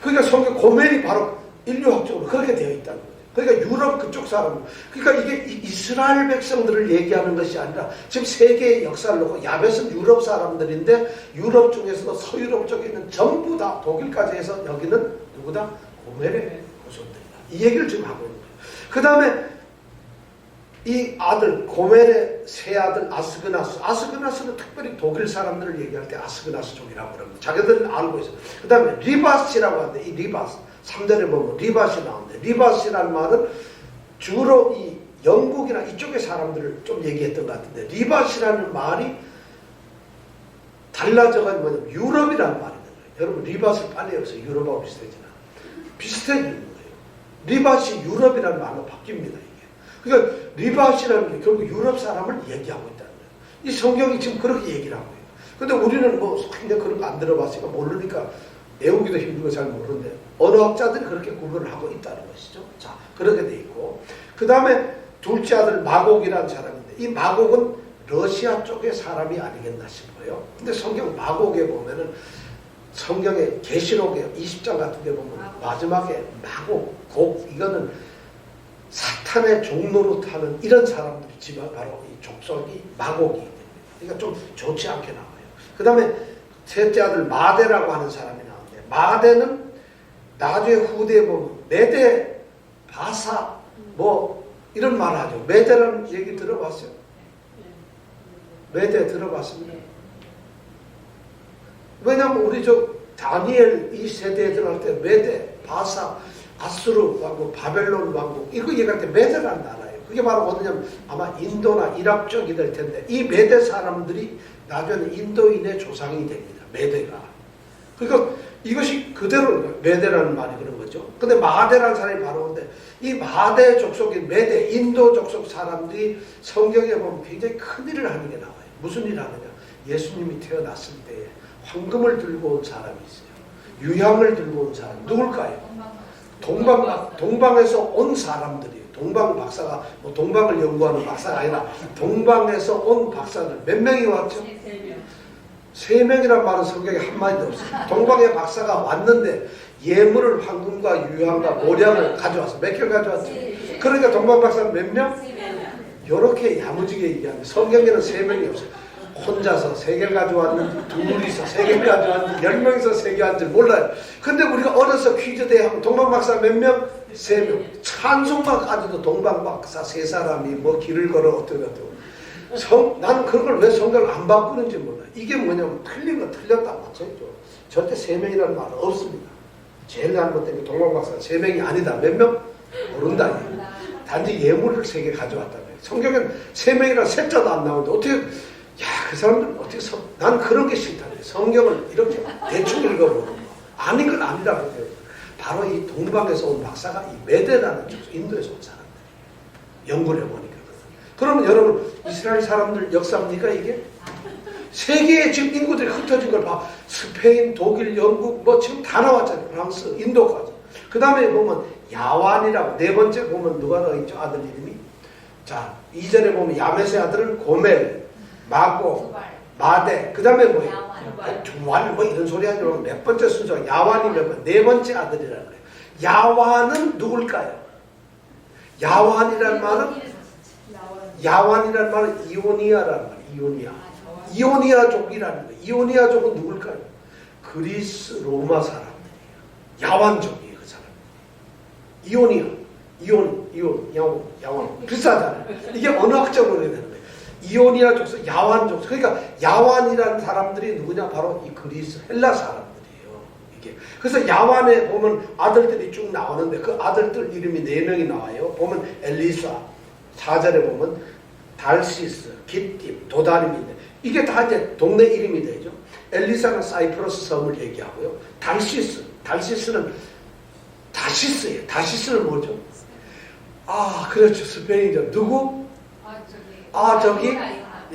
그러니까 성경 고멜이 바로 인류학적으로 그렇게 되어 있다는 거예요. 그러니까 유럽 그쪽 사람, 그러니까 이게 이스라엘 백성들을 얘기하는 것이 아니라 지금 세계의 역사를 놓고 야벳은 유럽 사람들인데 유럽 중에서도 서유럽 쪽에 있는 전부 다 독일까지 해서 여기는 누구다? 고멜의 후손들이다. 이 얘기를 지금 하고 있는 거예요. 그 다음에 이 아들 고멜의 세 아들 아스그나스는 특별히 독일 사람들을 얘기할 때 아스그나스족이라고 그럽니다. 자기들은 알고 있어요. 그 다음에 리바스라고 하는데 이 리바스 3절에 보면 리바시 나오는데 리바시라는 말은 주로 이 영국이나 이쪽의 사람들을 좀 얘기했던 것 같은데 리바시라는 말이 달라져가지고 뭐냐면 유럽이라는 말이 있는 거예요. 여러분 리바스 빨리 여기서 유럽하고 비슷해지나? 비슷해지는 거예요. 리바시 유럽이라는 말로 바뀝니다. 그러니까 리바시라는 게 결국 유럽 사람을 얘기하고 있다는 거예요. 이 성경이 지금 그렇게 얘기를 하고 있어요. 근데 우리는 뭐 근데 그런 거 안 들어봤으니까 모르니까 외우기도 힘들고 잘 모르는데 언어학자들이 그렇게 구분을 하고 있다는 것이죠. 자, 그렇게 돼 있고 그 다음에 둘째 아들 마곡이라는 사람인데 이 마곡은 러시아 쪽의 사람이 아니겠나 싶어요. 근데 성경 마곡에 보면은 성경의 계시록의 20장 같은 데 보면 마지막에 마곡, 이거는 사탄의 종로로 타는 이런 사람들이지만 바로 이 족속이 마곡이 됩니다. 그러니까 좀 좋지 않게 나와요. 그 다음에 셋째 아들 마대라고 하는 사람이 나오는데 마대는 나중에 후대에 보면 메대, 바사 뭐 이런 말을 하죠. 메대라는 얘기 들어봤어요? 메대 들어봤습니다. 왜냐하면 우리 다니엘 이 세대에 들어갈 때 메대, 바사, 아수르 왕국, 바벨론 왕국 이거 얘기할 때 메대라는 나라예요. 그게 바로 어디냐면 아마 인도나 이락 쪽이 될 텐데 이 메대 사람들이 나중에 인도인의 조상이 됩니다. 메대가. 그러니까 이것이 그대로 메대라는 말이 그런 거죠. 근데 마대라는 사람이 바로 오는데 이 마대 족속인 메대, 인도 족속 사람들이 성경에 보면 굉장히 큰 일을 하는 게 나와요. 무슨 일을 하느냐? 예수님이 태어났을 때 황금을 들고 온 사람이 있어요. 유향을 들고 온 사람. 누굴까요? 동방에서 온 사람들이에요. 동방 박사가 뭐 동방을 연구하는 박사가 아니라 동방에서 온 박사들 몇 명이 왔죠? 3명이란 말은 성경에 한마디도 없어요. 동방의 박사가 왔는데 예물을 황금과 유향과 모략을 가져왔어. 몇 개를 가져왔죠? 그러니까 동방 박사는 몇 명? 이렇게 야무지게 얘기하는데 성경에는 3명이 없어요. 혼자서 3개를 가져왔는지 둘이서 3개를 가져왔는지 10명이서 3개 왔는지 몰라요. 근데 우리가 어려서 퀴즈대회 하면 동방박사 몇 명? 3명. 찬송가까지도 동방박사 3사람이 뭐 길을 걸어 어쩌고 나는 그런 걸 왜 성경을 안 바꾸는지 몰라요. 이게 뭐냐면 틀린 건 틀렸다 마찬가지죠. 절대 3명이라는 말은 없습니다. 제일 잘못된 게 동방박사가 3명이 아니다. 몇 명? 모른다. 단지 예물을 3개 가져왔다. 성경엔 3명이라는 셋자도 안 나오는데 어떻게 그 사람들은 어떻게 난 그런 게 싫다. 성경을 이렇게 대충 읽어보는 거. 아닌 건 아니라고 해요. 바로 이 동방에서 온 박사가 이 메대라는 쪽, 인도에서 온 사람들이에요. 연구를 해보니까. 그러면 여러분, 이스라엘 사람들 역사입니까, 이게? 세계에 지금 인구들이 흩어진 걸 봐. 스페인, 독일, 영국, 뭐 지금 다 나왔잖아요. 프랑스, 인도까지. 그 다음에 보면 야완이라고, 네 번째 보면 누가 나와있죠? 아들 이름이? 자, 2절에 보면 야벳의 아들은 고멜, 마고, 마대, 그 다음에 뭐예요? 두왈, 뭐 이런 소리 하지 말고 몇 번째 순서가 야완이 몇 번, 네 번째 아들이라는 거예요. 야완은 누굴까요? 야완이라는 말은 이오니아라는 말이에요. 이오니아족이라는 거예요. 이오니아족은 누굴까요? 그리스 로마 사람들이에요. 야완족이에요, 그 사람. 야완. 비슷하잖아요. 이게 언어학적으로 해야 되는 거예요. 이오니아 족속, 야완 족속. 그러니까 야완이라는 사람들이 누구냐? 바로 이 그리스, 헬라 사람들이에요. 이게. 그래서 야완에 보면 아들들이 쭉 나오는데 그 아들들 이름이 4명이 나와요. 보면 엘리사, 4절에 보면 달시스, 깃딤, 도다림인데 이게 다 이제 동네 이름이 되죠. 엘리사는 사이프러스 섬을 얘기하고요. 달시스는 다시스예요. 다시스는 뭐죠? 아, 그렇죠. 스페인이죠. 누구? 저기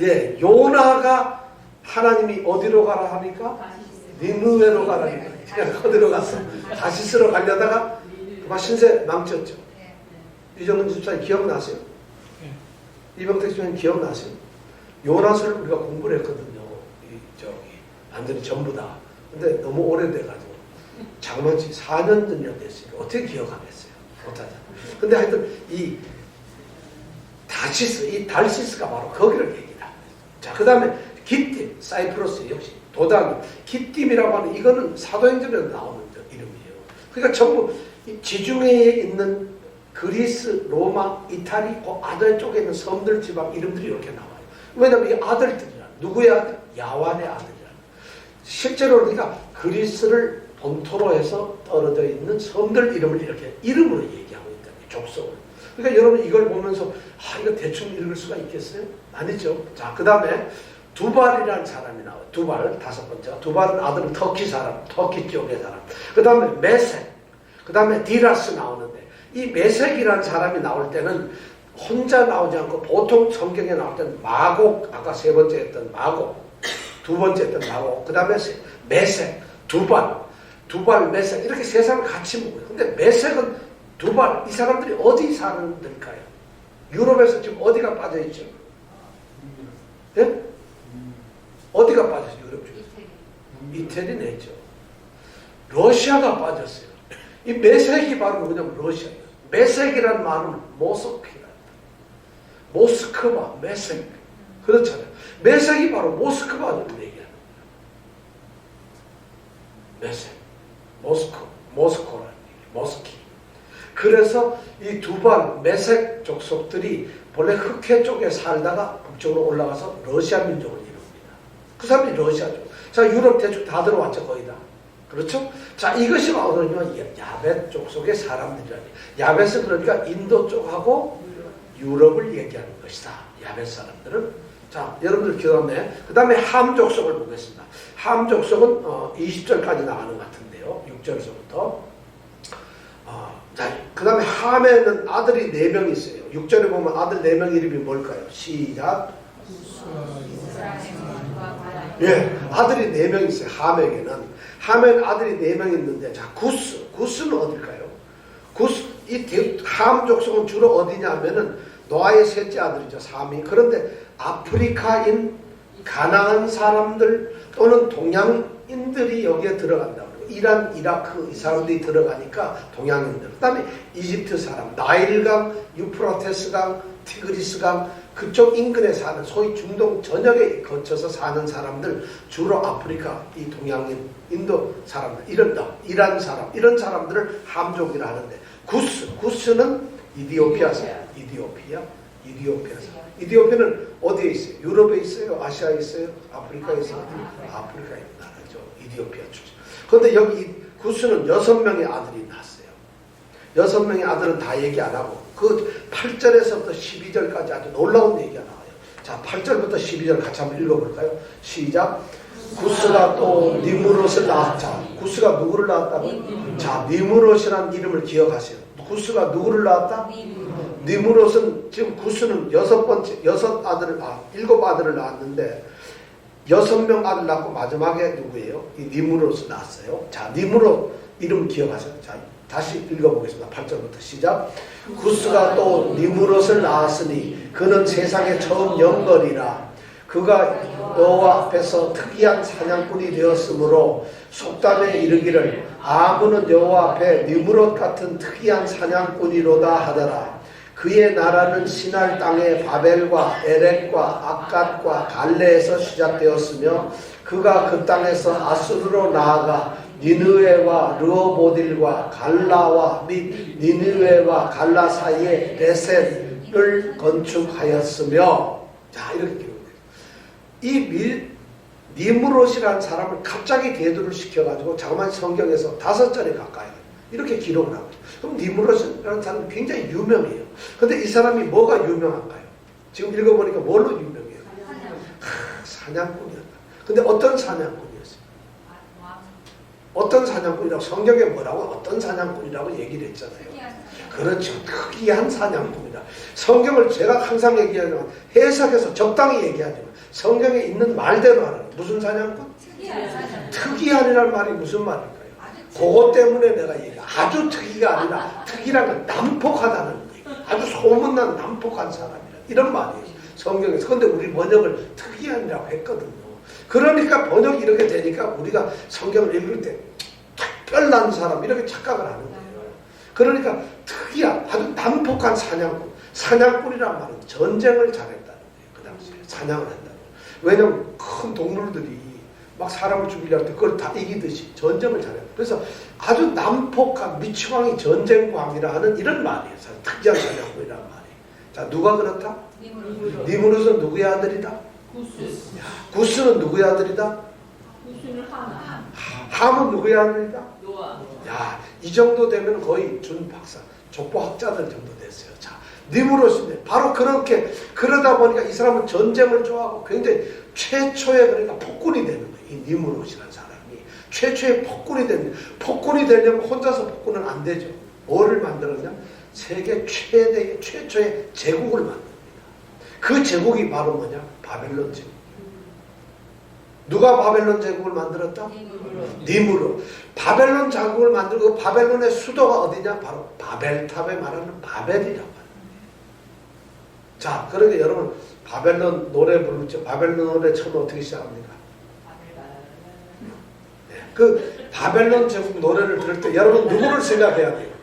예, 요나가 하나님이 어디로 가라 하니까 니느웨로 가라니까 그냥 어디로 갔어? 다시스로 가려다가 그만 신세 망쳤죠. 이정근 집사님 기억나세요? 이병택 집사님 기억나세요? 요나서를 우리가 공부를 했거든요. 완전히 전부 다. 근데 너무 오래돼가지고 장만치 4년 전이나 됐으니까 어떻게 기억하겠어요? 못하잖아. 근데 하여튼 이 달시스가 바로 거기를 얘기다. 자, 그 다음에 깃딤, 사이프러스 역시 도단, 깃딤이라고 하는 이거는 사도행전에도 나오는 이름이에요. 그러니까 전부 지중해에 있는 그리스, 로마, 이탈리, 그 아들 쪽에 있는 섬들 지방 이름들이 이렇게 나와요. 왜냐하면 이 아들들이라 누구의 아들? 야완의 아들이라. 실제로 우리가 그리스를 본토로 해서 떨어져 있는 섬들 이름을 이렇게 이름으로 얘기하고 있다. 족속을. 그러니까 여러분 이걸 보면서 이거 대충 읽을 수가 있겠어요? 아니죠. 자, 그 다음에 두발이라는 사람이 나와요. 두발, 다섯 번째가. 두발은 아들은 터키 사람, 터키 쪽의 사람. 그 다음에 메색, 그 다음에 디라스 나오는데 이 메색이라는 사람이 나올 때는 혼자 나오지 않고 보통 성경에 나올 때는 마곡, 아까 세 번째 했던 마곡, 두 번째 했던 마곡, 그 다음에 메색, 두발, 메색 이렇게 세 사람을 같이 먹어요. 근데 메색은 두발, 이 사람들이 어디 사는들까요? 유럽에서 지금 어디가 빠져있죠? 예? 어디가 빠졌어요? 유럽 중에? 이태리 내죠. 러시아가 빠졌어요. 이 메색이 바로 뭐냐면 러시아예요. 메색이라는 말은 모스크바다. 모스크바, 메색. 그렇잖아요. 메색이 바로 모스크바를 얘기하는 거예요. 메색, 모스코라는 얘기예요. 모스키. 그래서 이 두발, 메색 족속들이 본래 흑해 쪽에 살다가 북쪽으로 올라가서 러시아 민족을 이룹니다. 그 사람이 러시아죠. 자, 유럽 대충 다 들어왔죠, 거의 다. 그렇죠? 자, 이것이 바로는요, 야벳 족속의 사람들이라니. 야벳은 그러니까 인도 쪽하고 유럽을 얘기하는 것이다. 야벳 사람들은. 자, 여러분들 기억나네. 그 다음에 함 족속을 보겠습니다. 함 족속은 20절까지 나가는 것 같은데요. 6절에서부터. 자, 그 다음에 함에는 아들이 4명 있어요. 6절에 보면 아들 4명 이름이 뭘까요? 시작. 예, 아들이 4명 있어요. 함에는 아들이 4명 있는데, 자, 구스는 어딜까요? 함 족속은 주로 어디냐면은 노아의 셋째 아들이죠. 삼이. 그런데 아프리카인 가나안 사람들 또는 동양인들이 여기에 들어간다. 이란, 이라크 이 사람들이 들어가니까 동양인들. 그 다음에 이집트 사람, 나일강, 유프라테스강, 티그리스강 그쪽 인근에 사는 소위 중동 전역에 거쳐서 사는 사람들, 주로 아프리카, 이 동양인, 인도 사람들, 이란 사람, 이런 사람들을 함족이라 하는데, 구스는 이디오피아 사람, 이디오피아는 어디에 있어요? 유럽에 있어요? 아시아에 있어요? 아프리카에 있어요? 아프리카에 있는 나라죠. 이디오피아 출신. 그런데 여기 구스는 6명의 아들이 낳았어요. 6명의 아들은 다 얘기 안 하고 그 8절에서부터 12절까지 아주 놀라운 얘기가 나와요. 자, 8절부터 12절 같이 한번 읽어볼까요? 시작. 구스가 또 니무롯을 낳았자. 구스가 누구를 낳았다고요? 자, 니무롯이라는 이름을 기억하세요. 구스가 누구를 낳았다? 니무롯은 지금 구스는 7 아들을 낳았는데 6명 아들 낳고 마지막에 누구예요? 이 니무롯을 낳았어요. 자, 니무롯 이름 기억하세요. 자, 다시 읽어보겠습니다. 8절부터 시작. 구스가 또 니무롯을 낳았으니 그는 세상에 처음 영벌이라. 그가 여호와 앞에서 특이한 사냥꾼이 되었으므로 속담에 이르기를 아무는 여호와 앞에 니무롯 같은 특이한 사냥꾼이로다 하더라. 그의 나라는 시날 땅의 바벨과 에렉과 악갓과 갈레에서 시작되었으며 그가 그 땅에서 아수르로 나아가 니느웨와 르호보딜과 갈라와 및 니느웨와 갈라 사이에 레셋을 건축하였으며, 자, 이렇게 기록해요. 이 니무롯이라는 사람을 갑자기 대두를 시켜가지고 자그마한 성경에서 5절에 가까이 이렇게 기록을 하고 있어요. 그럼 니무롯이라는 사람이 굉장히 유명해요. 근데 이 사람이 뭐가 유명한가요? 지금 읽어보니까 뭘로 유명해요? 사냥꾼이었다. 근데 어떤 사냥꾼이었어요? 어떤 사냥꾼이라고 성경에 뭐라고 어떤 사냥꾼이라고 얘기를 했잖아요. 그렇죠. 특이한 사냥꾼이다. 성경을 제가 항상 얘기하지만 해석해서 적당히 얘기하지만 성경에 있는 말대로 하는 무슨 사냥꾼? 특이한이라는 말이 무슨 말일까요? 그것 때문에 내가 얘기해. 아주 특이가 아니라 특이란 건 난폭하다는 얘기. 아주 소문난 난폭한 사람이라 이런 말이에요. 성경에서. 근데 우리 번역을 특이한이라고 했거든요. 그러니까 번역이 이렇게 되니까 우리가 성경을 읽을 때 특별한 사람 이렇게 착각을 하는 거예요. 그러니까 특이한 아주 난폭한 사냥꾼. 사냥꾼이란 말은 전쟁을 잘했다는 거예요. 그 당시에 사냥을 한다는 거예요. 왜냐하면 큰 동물들이 막 사람을 죽이려 할 때 그걸 다 이기듯이 전쟁을 잘해요. 그래서 아주 난폭한 미치광이 전쟁광이라 하는 이런 말이에요. 특이한 사냥꾼이란 말이에요. 자, 누가 그렇다? 니므롯은 누구의 아들이다? 구스는 누구의 아들이다? 함은 누구의 아들이다? 야, 이 정도 되면 거의 준 박사, 족보학자들 정도 됐어요. 자, 니므롯인데 바로 그렇게 그러다 보니까 이 사람은 전쟁을 좋아하고 굉장히 최초의 그러니까 폭군이 되는 거예요. 이 니므롯이라는 사람이 최초의 폭군이 됩니다. 폭군이 되려면 혼자서 폭군은 안 되죠. 뭐를 만들었냐? 세계 최초의 제국을 만듭니다. 그 제국이 바로 뭐냐? 바벨론 제국. 누가 바벨론 제국을 만들었다? 니므롯. 바벨론 제국을 만들고 바벨론의 수도가 어디냐? 바로 바벨탑에 말하는 바벨이라고 합니다. 자, 그러니까 여러분 바벨론 노래 부를 때 바벨론 노래 처음 어떻게 시작합니까? 네, 그 바벨론 제국 노래를 들을 때 여러분 누구를 생각해야 돼요?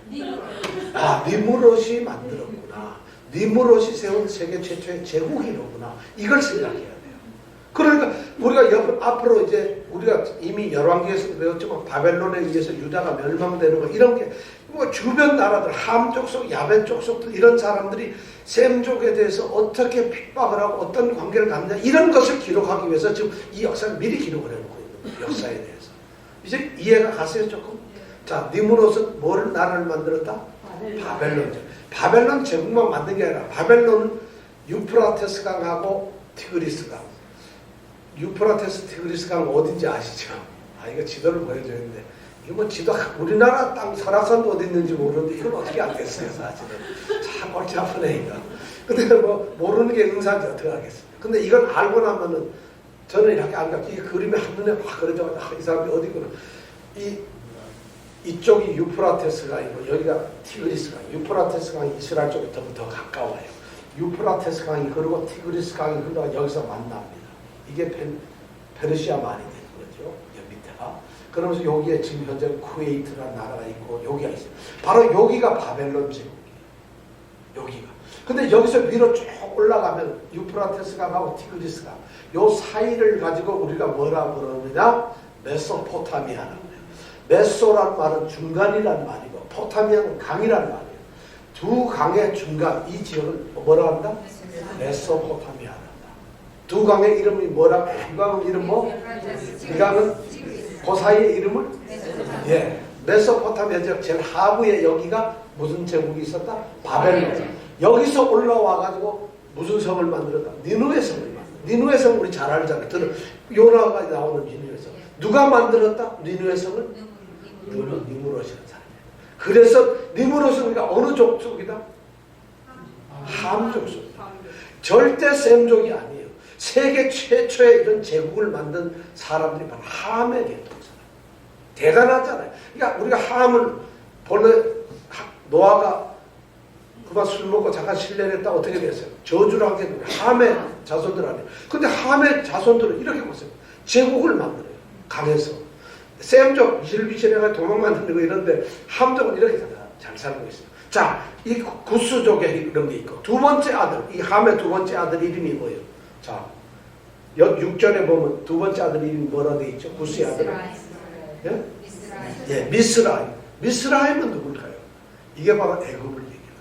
아, 니므롯이 만들었구나. 니므롯이 세운 세계 최초의 제국이로구나. 이걸 생각해야 돼요. 그러니까 우리가 앞으로 이제 우리가 이미 열왕기에서도 배웠지만 바벨론에 의해서 유다가 멸망되는 거 이런 게 뭐 주변 나라들 함 족속, 야벳 족속들 이런 사람들이 셈족에 대해서 어떻게 핍박을 하고 어떤 관계를 갖느냐 이런 것을 기록하기 위해서 지금 이 역사를 미리 기록을 해놓고 있는 거예요. 역사에 대해서. 이제 이해가 갔어요 조금? 자, 니므롯은 뭘 나라를 만들었다? 바벨론. 바벨론 제국만 만든 게 아니라 바벨론은 유프라테스 강하고 티그리스 강. 유프라테스 티그리스 강 어딘지 아시죠? 아, 이거 지도를 보여줘야 되는데 이거 뭐 지도 우리나라 땅 설악산도 어디 있는지 모르는데 이건 어떻게 알겠어요 사실은. 참 골치 아프네 이거. 근데 뭐 모르는 게 응사인지 어떻게 알겠습니까? 근데 이걸 알고 나면은 저는 이렇게 안 갖고 이 그림이 한눈에 확 그려져 이 사람이 어디구나. 이쪽이 유프라테스 강이고 여기가 티그리스 강. 유프라테스 강이 이스라엘 쪽에 더 가까워요. 유프라테스 강이 그리고 티그리스 강이 그러다가 여기서 만납니다. 이게 페르시아 말이 되는 거죠. 여기 밑에가. 그러면서 여기에 지금 현재 쿠웨이트라는 나라가 있고 여기가 있어요. 바로 여기가 바벨론 제국이에요. 여기가. 근데 여기서 위로 쭉 올라가면 유프라테스 강하고 티그리스 강. 요 사이를 가지고 우리가 뭐라 그러느냐? 메소포타미아라고 해요. 메소라는 말은 중간이라는 말이고 포타미아는 강이라는 말이에요. 두 강의 중간 이 지역을 뭐라 한다? 메소포타미아. 두 강의 이름이 뭐라고? 두 강의 이름 뭐? 이 강은 그 사이의 이름을? 예. 메소포타미아 지역 제일 하부에 여기가 무슨 제국이 있었다? 바벨론. 여기서 올라와가지고 무슨 성을 만들었다? 니누의 성을 만들었다. 니누의 성 우리 잘 알잖아요. 요나가 나오는 니누의 성. 누가 만들었다? 니누의 성을? 니므롯이라는 사람이에요. 그래서 니므롯은 우리가 어느 족속이다? 함 족속. 절대 셈족이 아니에요. 세계 최초의 이런 제국을 만든 사람들이 바로 함의 계통 사람. 대단하잖아요. 그러니까 우리가 함을 본래 노아가 그만 술 먹고 잠깐 실례했다 어떻게 됐어요? 저주를 하게 되면 함의 자손들 아니에요. 근데 함의 자손들은 이렇게 보세요. 제국을 만들어요. 강에서. 셈족, 비실비실해가 도망 만들고 이런데 함족은 이렇게 잘 살고 있어요. 자, 이 구스족에 이런 게 있고 두 번째 아들, 이 함의 두 번째 아들 이름이 뭐예요? 자, 6절에 보면 두 번째 아들 이름이 뭐라 되어 있죠? 구스의 아들. 예? 예, 미스라임. 미스라임은 누굴까요? 이게 바로 애굽을 얘기해요.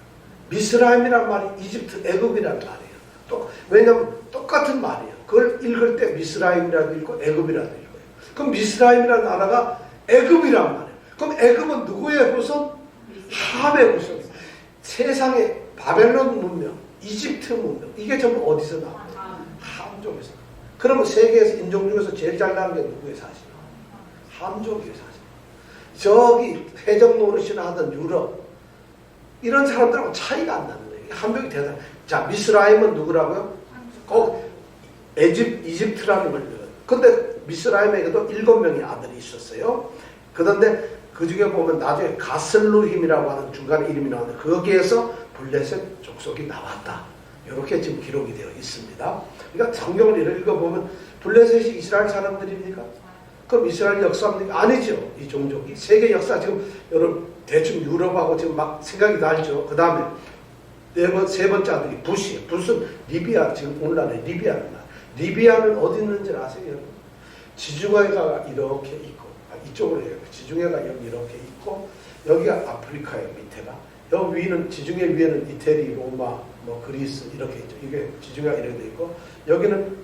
미스라임이란 말이 이집트, 애굽이란 말이에요. 왜냐하면 똑같은 말이에요. 그걸 읽을 때 미스라임이라도 읽고 애굽이라도 읽어요. 그럼 미스라임이라는 나라가 애굽이란 말이에요. 그럼 애굽은 누구의 후손? 함의 후손. 세상에 바벨론 문명, 이집트 문명. 이게 전부 어디서 나옵니까? 함족에서. 그러면 세계에서 인종 중에서 제일 잘 나는 게 누구의 사실? 함족의 사실. 저기 해적 노릇이나 하던 유럽 이런 사람들하고 차이가 안 나는 거예요. 함족이 대단. 자, 미스라임은 누구라고요? 꼭 이집트라는 걸. 근데 미스라임에게도 7명의 아들이 있었어요. 그런데 그 중에 보면 나중에 가슬루힘이라고 하는 중간에 이름이 나오는데 거기에서 블레셋 족속이 나왔다. 이렇게 지금 기록이 되어 있습니다. 그러니까 성경을 읽어보면 블레셋이 이스라엘 사람들입니까? 그럼 이스라엘 역사입니까? 아니죠. 이 종족이. 세계 역사 지금 여러분 대충 유럽하고 지금 막 생각이 나죠. 그 다음에 세 번째 아들이 붓이. 붓은 리비아, 지금 오늘날의 리비아는 말. 리비아는 어디 있는지 아세요? 여러분? 지중해가 이렇게 있고, 이쪽으로 해요. 지중해가 여기 이렇게 있고, 여기가 아프리카의 밑에가, 여기 위는, 지중해 위에는 이태리, 로마, 뭐 그리스 이렇게 있죠. 이게 지중해가 이렇게 돼 있고, 여기는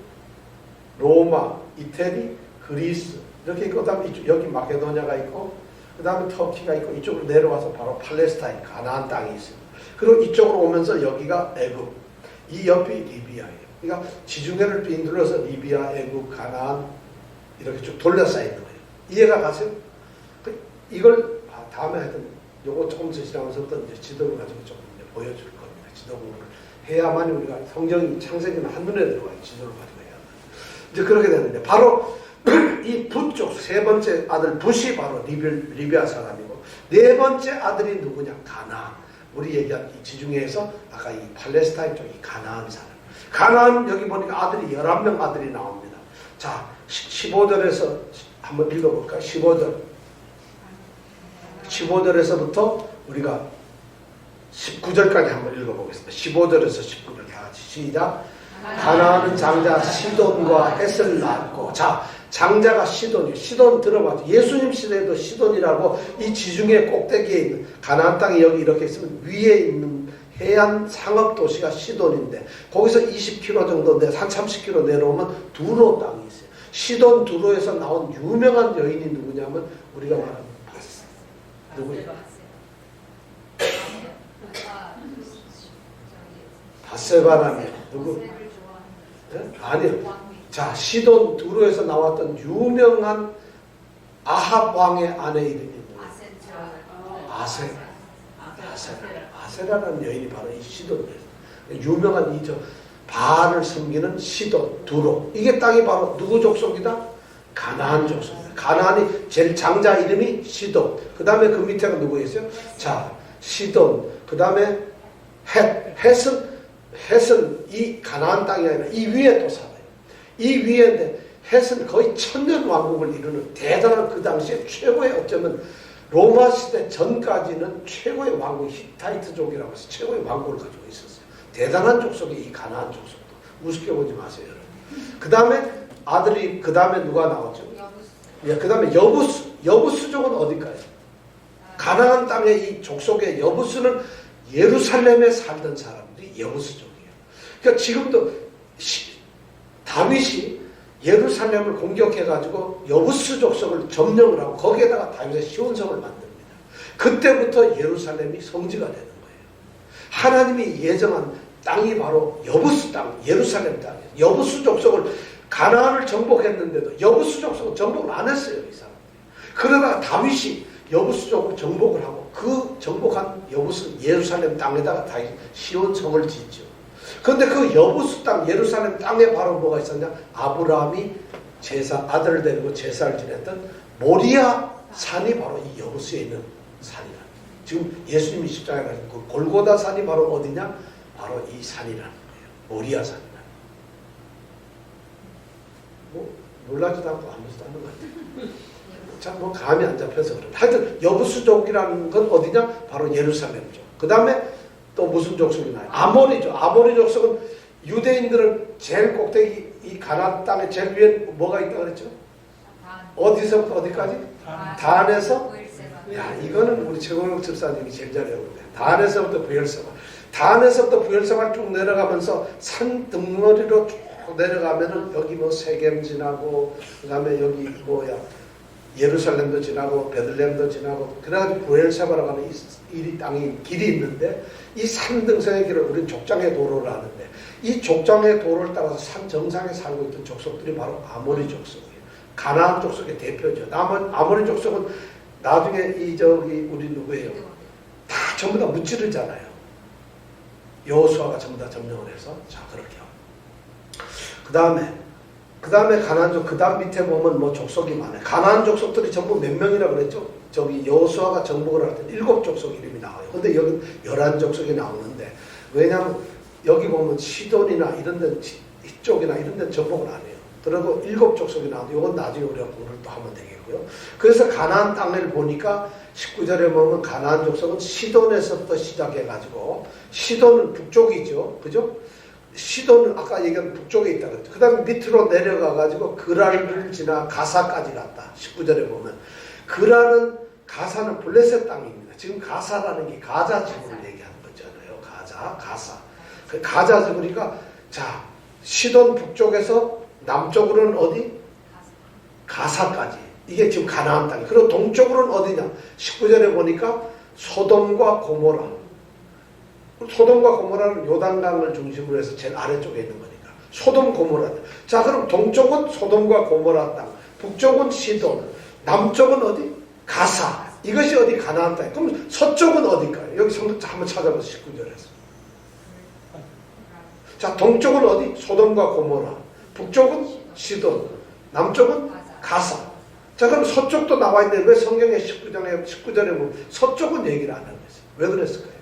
로마, 이태리, 그리스 이렇게 있고, 그다음에 이쪽, 여기 마케도니아가 있고, 그다음에 터키가 있고, 이쪽으로 내려와서 바로 팔레스타인, 가나안 땅이 있습니다. 그리고 이쪽으로 오면서 여기가 애굽, 이 옆이 리비아예요. 그러니까 지중해를 빈둘러서 리비아, 애굽, 가나안 이렇게 쭉 둘러싸여 있는 거예요. 이해가 가세요? 이걸 다음에 하여튼 요거 조금 더 지나면서부터 이제 지도를 가지고 조금 이제 보여줄 겁니다. 지도 공부를 해야만이 우리가 성경이 창세기는 한눈에 들어가요. 지도를 가지고 해야 돼요. 이제 그렇게 되는데 바로 이 붓 쪽 세 번째 아들 붓이 바로 리비아 사람이고 네 번째 아들이 누구냐? 가나안. 우리 얘기한 이 지중해에서 아까 이 팔레스타인 쪽이 가나안 사람. 가나안 여기 보니까 아들이 11명 아들이 나옵니다. 자, 15절에서 한번 읽어볼까요? 15절에서부터 우리가 19절까지 한번 읽어보겠습니다. 15절에서 19절 다 같이 시작. 가나안은 장자 시돈과 헷을 낳았고, 자, 장자가 시돈이에요. 시돈 들어봤죠? 예수님 시대에도 시돈이라고 이 지중해 꼭대기에 있는 가나안 땅이 여기 이렇게 있으면 위에 있는 해안 상업 도시가 시돈인데 거기서 20km 정도 한 30km 내려오면 두로 땅이 있어요. 시돈 두로에서 나온 유명한 여인이 누구냐면 우리가 말하는 누구예요? 바세바라며 누구? 네? 아니요. 자, 시돈 두로에서 나왔던 유명한 아합 왕의 아내 이름이 뭐예요? 아세라라는 여인이 바로 이 시돈이에요. 유명한 이 바알을 섬기는 시돈 두로. 이게 땅이 바로 누구 족속이다? 가나안 족속입니다. 가나안이 제일 장자 이름이 시돈. 그 다음에 그 밑에가 누구였어요? 자, 시돈. 그 다음에 헷은 이 가나안 땅이 아니라 이 위에 또 살아요. 이 위에인데 헷은 거의 1000년 왕국을 이루는 대단한 그 당시에 최고의 어쩌면 로마 시대 전까지는 최고의 왕국 히타이트족이라고 해서 최고의 왕국을 가지고 있었어요. 대단한 족속이 이 가나안 족속도. 우습게 보지 마세요, 여러분. 그 다음에 아들이 그 다음에 누가 나왔죠? 예, 그 다음에 여부스. 여부스족은 어디까지? 가나안 땅의 이 족속의 여부스는 예루살렘에 살던 사람들이 여부스족이에요. 그러니까 지금도 다윗이 예루살렘을 공격해가지고 여부스 족속을 점령을 하고 거기에다가 다윗의 시온성을 만듭니다. 그때부터 예루살렘이 성지가 되는 거예요. 하나님이 예정한 땅이 바로 여부스 땅, 예루살렘 땅이에요. 여부스 족속을 가나안을 정복했는데도 여부스 족속은 정복을 안 했어요, 이 사람. 그러다가 다윗이 여부스 족을 정복을 하고 그 정복한 여부스 예루살렘 땅에다가 다윗 시온성을 짓죠. 그런데 그 여부스 땅, 예루살렘 땅에 바로 뭐가 있었냐? 아브라함이 아들을 데리고 제사를 지냈던 모리아 산이 바로 이 여부스에 있는 산이라. 지금 예수님이 십자가에 가신 그 골고다 산이 바로 어디냐? 바로 이 산이라는 거예요. 모리아 산이라는. 뭐 놀라지도 않고 아무것도 않는 것 같아요. 참 뭐 감이 안 잡혀서 그래. 하여튼 여부스족이라는 건 어디냐? 바로 예루살렘족. 그 다음에 또 무슨 족속이 나요? 아모리죠. 아모리 족속은 유대인들은 제일 꼭대기 이 가나안 땅에 제일 위에 뭐가 있다고 그랬죠? 어디서부터 어디까지? 단에서? 야, 이거는 우리 최공욱 집사님이 제일 잘해요. 단에서부터 부엘세바. 단에서부터 부엘세바를 쭉 내려가면서 산 등머리로 쭉 내려가면은 여기 뭐 세겜 지나고 그 다음에 여기 뭐야 예루살렘도 지나고 베들레헴도 지나고 그래가지고 부엘세바라고 하는 이 이 땅이 길이 있는데 이 산등성의 길을 우리는 족장의 도로를 하는데 이 족장의 도로를 따라서 산 정상에 살고 있던 족속들이 바로 아모리 족속이에요. 가나안 족속의 대표죠. 아모리 족속은 나중에 우리 누구예요? 다 전부 다 무찌르잖아요. 여호수아가 전부 다 점령을 해서 자 그렇게요. 그 다음에 가나안족, 그 다음 밑에 보면 뭐 족속이 많아요. 가나안 족속들이 전부 몇 명이라고 그랬죠? 저기 여호수아가 정복을 할 때 7족속 이름이 나와요. 근데 여기 11족속이 나오는데, 왜냐하면 여기 보면 시돈이나 이런 데, 이쪽이나 이런 데는 정복을 안 해요. 그리고 7족속이 나오는데, 이건 나중에 우리가 공부를 또 하면 되겠고요. 그래서 가나안 땅을 보니까 19절에 보면 가나안 족속은 시돈에서부터 시작해가지고, 시돈은 북쪽이죠. 그죠? 시돈은 아까 얘기한 북쪽에 있다 그랬죠. 그 다음에 밑으로 내려가가지고 그랄을 지나 가사까지 갔다. 19절에 보면. 가사는 블레셋 땅입니다. 지금 가사라는 게 가자 지구를 얘기하는 거잖아요. 가사. 그 가자 지구니까, 자, 시돈 북쪽에서 남쪽으로는 어디? 가사까지. 이게 지금 가나안 땅이. 그리고 동쪽으로는 어디냐? 19절에 보니까 소돔과 고모라. 소돔과 고모라는 요단강을 중심으로 해서 제일 아래쪽에 있는 거니까 소돔 고모라. 자, 그럼 동쪽은 소돔과 고모라 땅, 북쪽은 시돈, 남쪽은 어디? 가사. 이것이 어디? 가나안 땅. 그럼 서쪽은 어디일까요? 여기 성경자 한번 찾아보세요. 19절에서. 자, 동쪽은 어디? 소돔과 고모라, 북쪽은 시돈, 남쪽은 가사. 자, 그럼 서쪽도 나와 있는데 왜 성경에 19절에 보면 서쪽은 얘기를 안 하고 있어요? 왜 그랬을까요?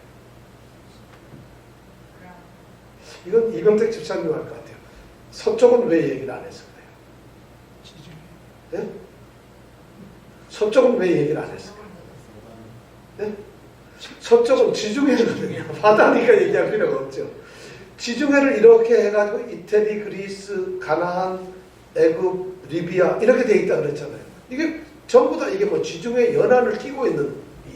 이건 이병택 집사님 할 것 같아요. 서쪽은 왜 얘기를 안 했을까요? 네? 서쪽은 왜 얘기를 안 했을까요? 네? 서쪽은 지중해거든요. 바다니까 얘기할 필요가 없죠. 지중해를 이렇게 해가지고 이태리, 그리스, 가나안, 애굽, 리비아 이렇게 돼 있다 그랬잖아요. 이게 전부 다 이게 뭐 지중해 연안을 끼고 있는 이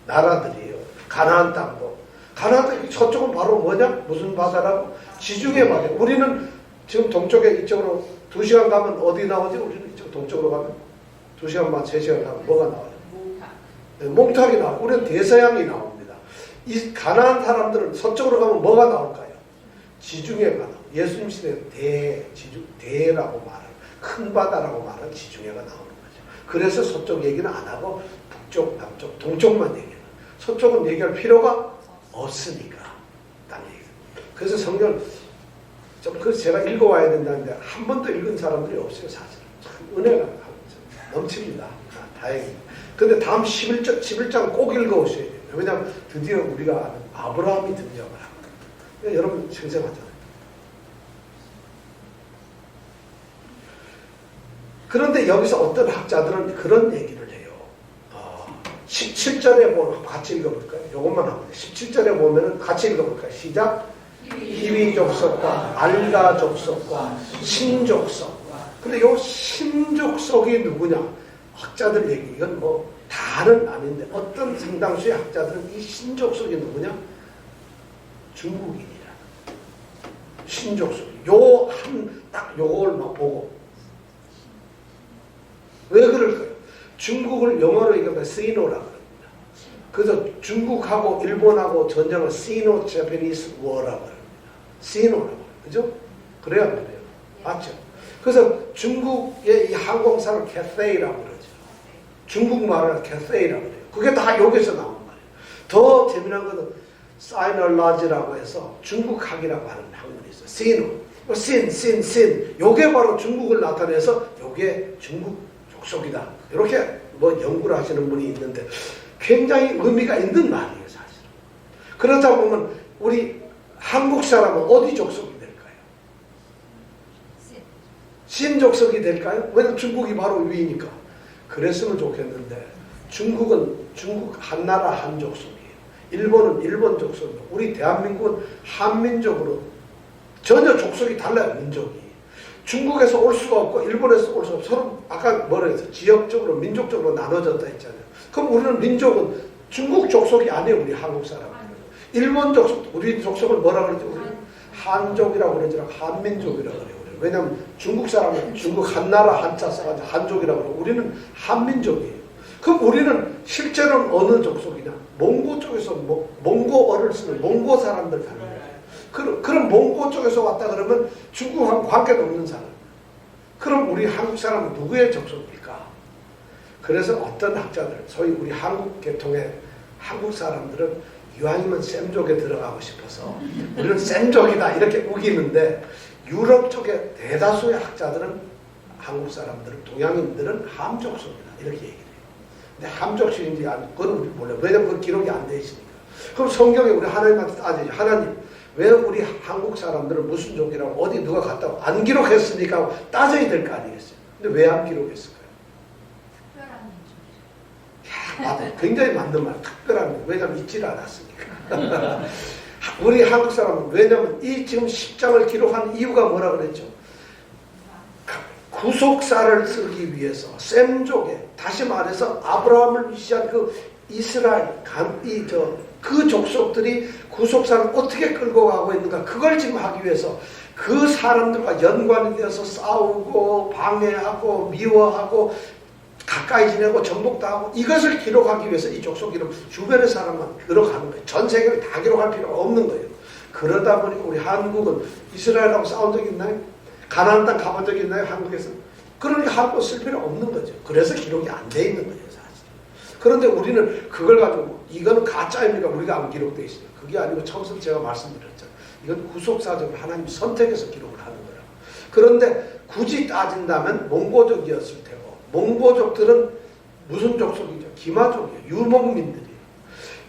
나라들이에요. 가나안 땅도. 가나안 땅 서쪽은 바로 뭐냐? 무슨 바다라고? 지중해 바다. 우리는 지금 동쪽에 이쪽으로 2시간 가면 어디 나오지? 우리는 이쪽 동쪽으로 가면 2시간 반, 3시간 가면 뭐가 나와요? 네, 몽탁이 나와요. 우리는 대서양이 나옵니다. 이 가나안 사람들은 서쪽으로 가면 뭐가 나올까요? 지중해가 나와요. 예수님 시대에 대라고 말하는, 큰 바다라고 말하는 지중해가 나오는 거죠. 그래서 서쪽 얘기는 안 하고 북쪽, 남쪽, 동쪽만 얘기해요. 서쪽은 얘기할 필요가 없으니까. 딴 얘기. 그래서 성경, 그래서 제가 읽어와야 된다는데 한 번도 읽은 사람들이 없어요, 사실. 참 은혜가 넘칩니다. 다행입니다. 근데 다음 11장 꼭 읽어오셔야 돼요. 왜냐하면 드디어 우리가 아는 아브라함이 등장을 하거든요. 여러분 생생하잖아요. 그런데 여기서 어떤 학자들은 그런 얘기를 해요. 17절에 보면 같이 읽어볼까요? 이것만 하면 돼요. 17절에 보면 같이 읽어볼까요? 시작. 히위 족속과 알가 족속과 신족속. 근데 이 신족속이 누구냐? 학자들 얘기, 이건 뭐 다는 아닌데 어떤 상당수의 학자들은 이 신족속이 누구냐? 중국인이라. 신족속. 딱 요걸만 보고. 왜 그럴까요? 중국을 영어로 얘기하면 시노라고 합니다. 그래서 중국하고 일본하고 전쟁을 시노 제페니스 워라고 합니다. 시노라고. 그죠? 그래야 안 그래요? 맞죠? 그래서 중국의 이 항공사를 캐세이라고 그러죠. 중국말을 캐세이라고 그래요. 그게 다 여기서 나온 말이에요. 더 재미난 것은 사이널라지라고 해서 중국학이라고 하는 학문이 있어요. 시노, 신. 요게 바로 중국을 나타내서 요게 중국 족속이다. 이렇게 뭐 연구를 하시는 분이 있는데 굉장히 의미가 있는 말이에요, 사실. 그러다 보면 우리 한국 사람은 어디 족속이 될까요? 신 족속이 될까요? 왜냐면 중국이 바로 위니까. 그랬으면 좋겠는데 중국 한나라 한 족속이에요. 일본은 일본 족속이고 우리 대한민국은 한민족으로 전혀 족속이 달라요, 민족이. 중국에서 올 수가 없고 일본에서 올 수가 없고 서로 아까 뭐라 했어? 지역적으로 민족적으로 나눠졌다 했잖아요. 그럼 우리는 민족은 중국 족속이 아니에요, 우리 한국 사람은. 일본 족속, 우리 족속은 뭐라 그러죠? 우리 한족이라고 그러죠. 한민족이라고 그래요. 왜냐면 중국 사람은 중국 한나라 한자 써가지고 한족이라고 그러고 우리는 한민족이에요. 그럼 우리는 실제로는 어느 족속이냐? 몽고 쪽에서 몽고어를 쓰는 몽고 사람들 가는 거예요. 그럼 몽고 쪽에서 왔다 그러면 중국하고 관계도 없는 사람. 그럼 우리 한국 사람은 누구의 족속일까? 그래서 어떤 학자들, 소위 우리 한국 계통의 한국 사람들은 이왕이면 셈족에 들어가고 싶어서 우리는 셈족이다 이렇게 우기는데 유럽 쪽의 대다수의 학자들은 한국 사람들은 동양인들은 함족속이다 이렇게 얘기해요. 근데 함족식인지 그건 우리 몰라요. 왜냐면 그 기록이 안 돼 있으니까. 그럼 성경에 우리 하나님한테 따지죠. 하나님 왜 우리 한국 사람들은 무슨 족이라고 어디 누가 갔다고 안 기록했으니까 따져야 될 거 아니겠어요. 근데 왜 안 기록했을까요? 맞아요. 굉장히 맞는 말. 특별한 거. 왜냐면 잊지를 않았으니까. 우리 한국 사람은 왜냐면 이 지금 10장을 기록한 이유가 뭐라 그랬죠? 구속사를 쓰기 위해서 셈족에 다시 말해서 아브라함을 위시한 그 이스라엘 그 족속들이 구속사를 어떻게 끌고 가고 있는가 그걸 지금 하기 위해서 그 사람들과 연관이 되어서 싸우고 방해하고 미워하고 가까이 지내고 정복당하고 이것을 기록하기 위해서 이 족속 이름 주변의 사람만 기록하는 거예요. 전 세계를 다 기록할 필요가 없는 거예요. 그러다 보니까 우리 한국은 이스라엘하고 싸운 적이 있나요? 가나안 땅 가본 적이 있나요? 한국에서? 그러니까 한국 쓸 필요 없는 거죠. 그래서 기록이 안 돼 있는 거예요. 사실. 그런데 우리는 그걸 가지고 이거는 가짜입니까? 우리가 안 기록되어 있어요. 그게 아니고 처음부터 제가 말씀드렸잖아요. 이건 구속사적으로 하나님이 선택해서 기록을 하는 거라고. 그런데 굳이 따진다면 몽고족이었을 테고 몽고족들은 무슨 족속이죠? 기마족이에요. 유목민들이에요.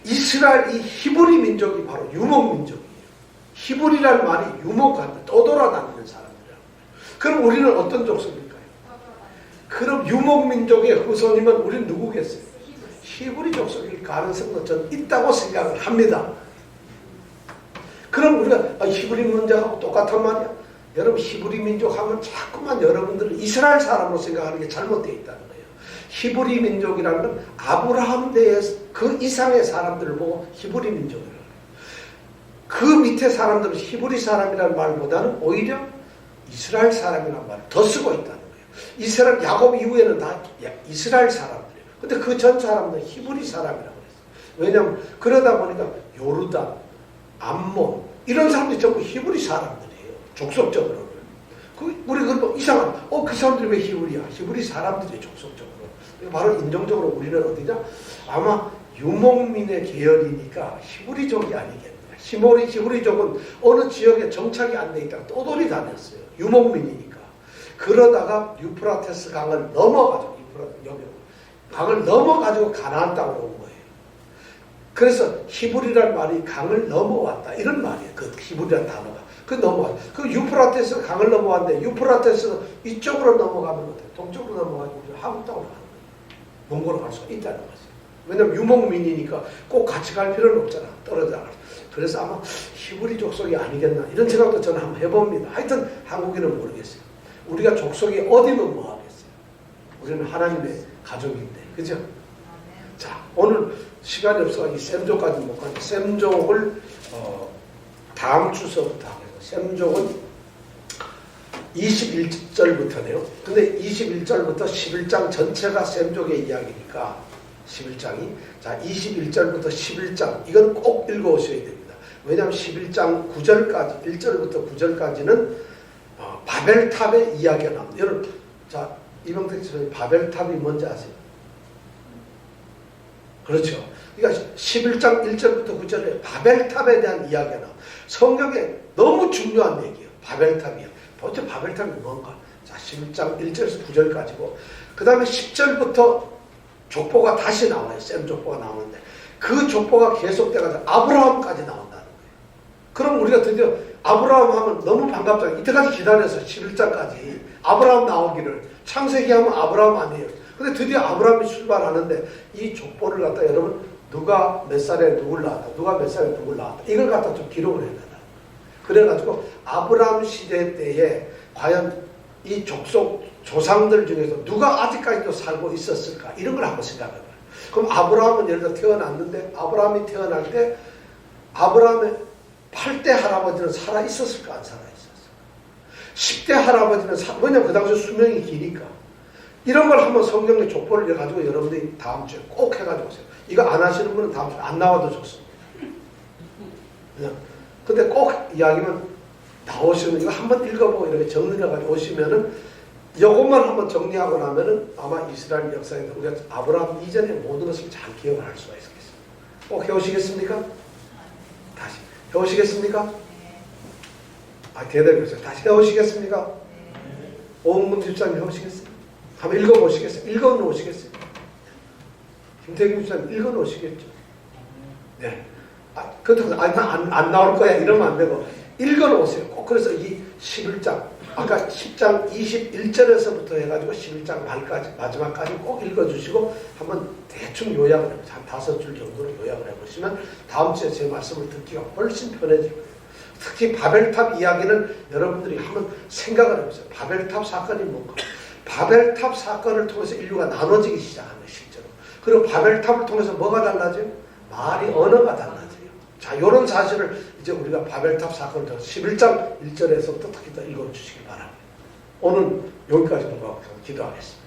이스라엘 이 히브리 민족이 바로 유목민족이에요. 히브리라는 말이 유목한다. 떠돌아다니는 사람들이라고. 그럼 우리는 어떤 족속일까요? 그럼 유목민족의 후손이면 우리는 누구겠어요? 히브리 족속일 가능성도 저는 있다고 생각을 합니다. 그럼 우리가 히브리 민족하고 똑같은 말이야? 여러분 히브리 민족 하면 자꾸만 여러분들은 이스라엘 사람으로 생각하는 게 잘못되어 있다는 거예요. 히브리 민족이라는 건 아브라함 대에 그 이상의 사람들을 보고 히브리 민족이라고 해요. 그 밑에 사람들은 히브리 사람이라는 말보다는 오히려 이스라엘 사람이라는 말을 더 쓰고 있다는 거예요. 이스라엘 야곱 이후에는 다 이스라엘 사람들이에요. 근데 그 전 사람들은 히브리 사람이라고 했어요. 왜냐하면 그러다 보니까 요르단, 암몬 이런 사람들이 전부 히브리 사람들이에요. 족속적으로. 우리 그거 이상한, 그 사람들이 왜 히브리야? 히브리 사람들이 족속적으로. 바로 인종적으로 우리는 어디냐? 아마 유목민의 계열이니까 히브리족이 아니겠냐. 히브리족은 어느 지역에 정착이 안 돼 있다가 떠돌이 다녔어요. 유목민이니까. 그러다가 유프라테스 강을 넘어가지고, 강을 넘어가지고 가나안 땅으로 온 거예요. 그래서 히브리란 말이 강을 넘어왔다. 이런 말이에요. 그 히브리란 단어가. 그 넘어가. 그 유프라테스 강을 넘어왔는데 유프라테스 이쪽으로 넘어가면 어때요? 동쪽으로 넘어가지고 한국 땅으로 가는 거예요. 몽골로 갈 수가 있다는 거죠. 왜냐면 유목민이니까 꼭 같이 갈 필요는 없잖아. 떨어져 나갈. 그래서 아마 히브리 족속이 아니겠나 이런 생각도 저는 한번 해봅니다. 하여튼 한국인은 모르겠어요. 우리가 족속이 어디면 뭐 하겠어요. 우리는 하나님의 가족인데. 그죠? 자, 오늘 시간이 없어서 이 셈족까지 못 가요. 셈족을 다음 주서부터 하겠습니다. 셈족은 21절부터네요. 근데 21절부터 11장 전체가 셈족의 이야기니까 11장이 자 21절부터 11장 이건 꼭 읽어오셔야 됩니다. 왜냐하면 11장 9절까지 1절부터 9절까지는 바벨탑의 이야기가 나옵니다. 여러분 자 이병택 선생님 바벨탑이 뭔지 아세요? 그렇죠. 그러니까 11장 1절부터 9절에 바벨탑에 대한 이야기가 나옵니다. 성경에 너무 중요한 얘기예요. 바벨탑이야. 도대체 바벨탑이 뭔가? 자, 11장 1절에서 9절까지고 그 다음에 10절부터 족보가 다시 나와요. 셈 족보가 나오는데 그 족보가 계속돼가지고 아브라함까지 나온다는 거예요. 그럼 우리가 드디어 아브라함 하면 너무 반갑잖아요. 이때까지 기다려서 11장까지 아브라함 나오기를 창세기 하면 아브라함 아니에요. 근데 드디어 아브라함이 출발하는데 이 족보를 갖다 여러분 누가 몇 살에 누굴 낳았다. 누가 몇 살에 누굴 낳았다. 이걸 갖다 좀 기록을 해야 된다. 그래가지고 아브라함 시대 때에 과연 이 족속 조상들 중에서 누가 아직까지도 살고 있었을까 이런 걸 한번 생각해봐요. 그럼 아브라함은 예를 들어 태어났는데 아브라함이 태어날 때 아브라함의 8대 할아버지는 살아 있었을까 안 살아 있었을까? 10대 할아버지는 왜냐면 그 당시 수명이 기니까 이런 걸 한번 성경의 족보를 가지고 여러분들이 다음 주에 꼭 해가지고 오세요. 이거 안 하시는 분은 다음 주에 안 나와도 좋습니다. 근데 꼭 이야기면 나오시면 이거 한번 읽어보고 이렇게 정리를 해가지고 오시면은 이것만 한번 정리하고 나면은 아마 이스라엘 역사에 우리가 아브라함 이전의 모든 것을 잘 기억을 할 수가 있겠습니다. 꼭 해오시겠습니까? 다시 해오시겠습니까? 대답해주세요. 다시 해오시겠습니까? 오은문 집사님 해오시겠어요? 한번 읽어보시겠어요? 읽어놓으시겠어요? 김태균 집사님 읽어놓으시겠죠? 네. 그것도 안 나올 거야 이러면 안 되고 읽어놓으세요. 꼭 그래서 이 11장 아까 10장 21절에서부터 해가지고 11장 말까지 마지막까지 꼭 읽어주시고 한번 대충 요약을 해보세요. 한 5줄 정도로 요약을 해보시면 다음 주에 제 말씀을 듣기가 훨씬 편해질 거예요. 특히 바벨탑 이야기는 여러분들이 한번 생각을 해보세요. 바벨탑 사건이 뭔가. 바벨탑 사건을 통해서 인류가 나눠지기 시작한 거예요. 실제로. 그리고 바벨탑을 통해서 뭐가 달라져요? 말이 언어가 달라져요. 자, 이런 사실을 이제 우리가 바벨탑 사건을 통해서 11장 1절에서부터 특히 더 읽어주시기 바랍니다. 오늘 여기까지 하고 기도하겠습니다.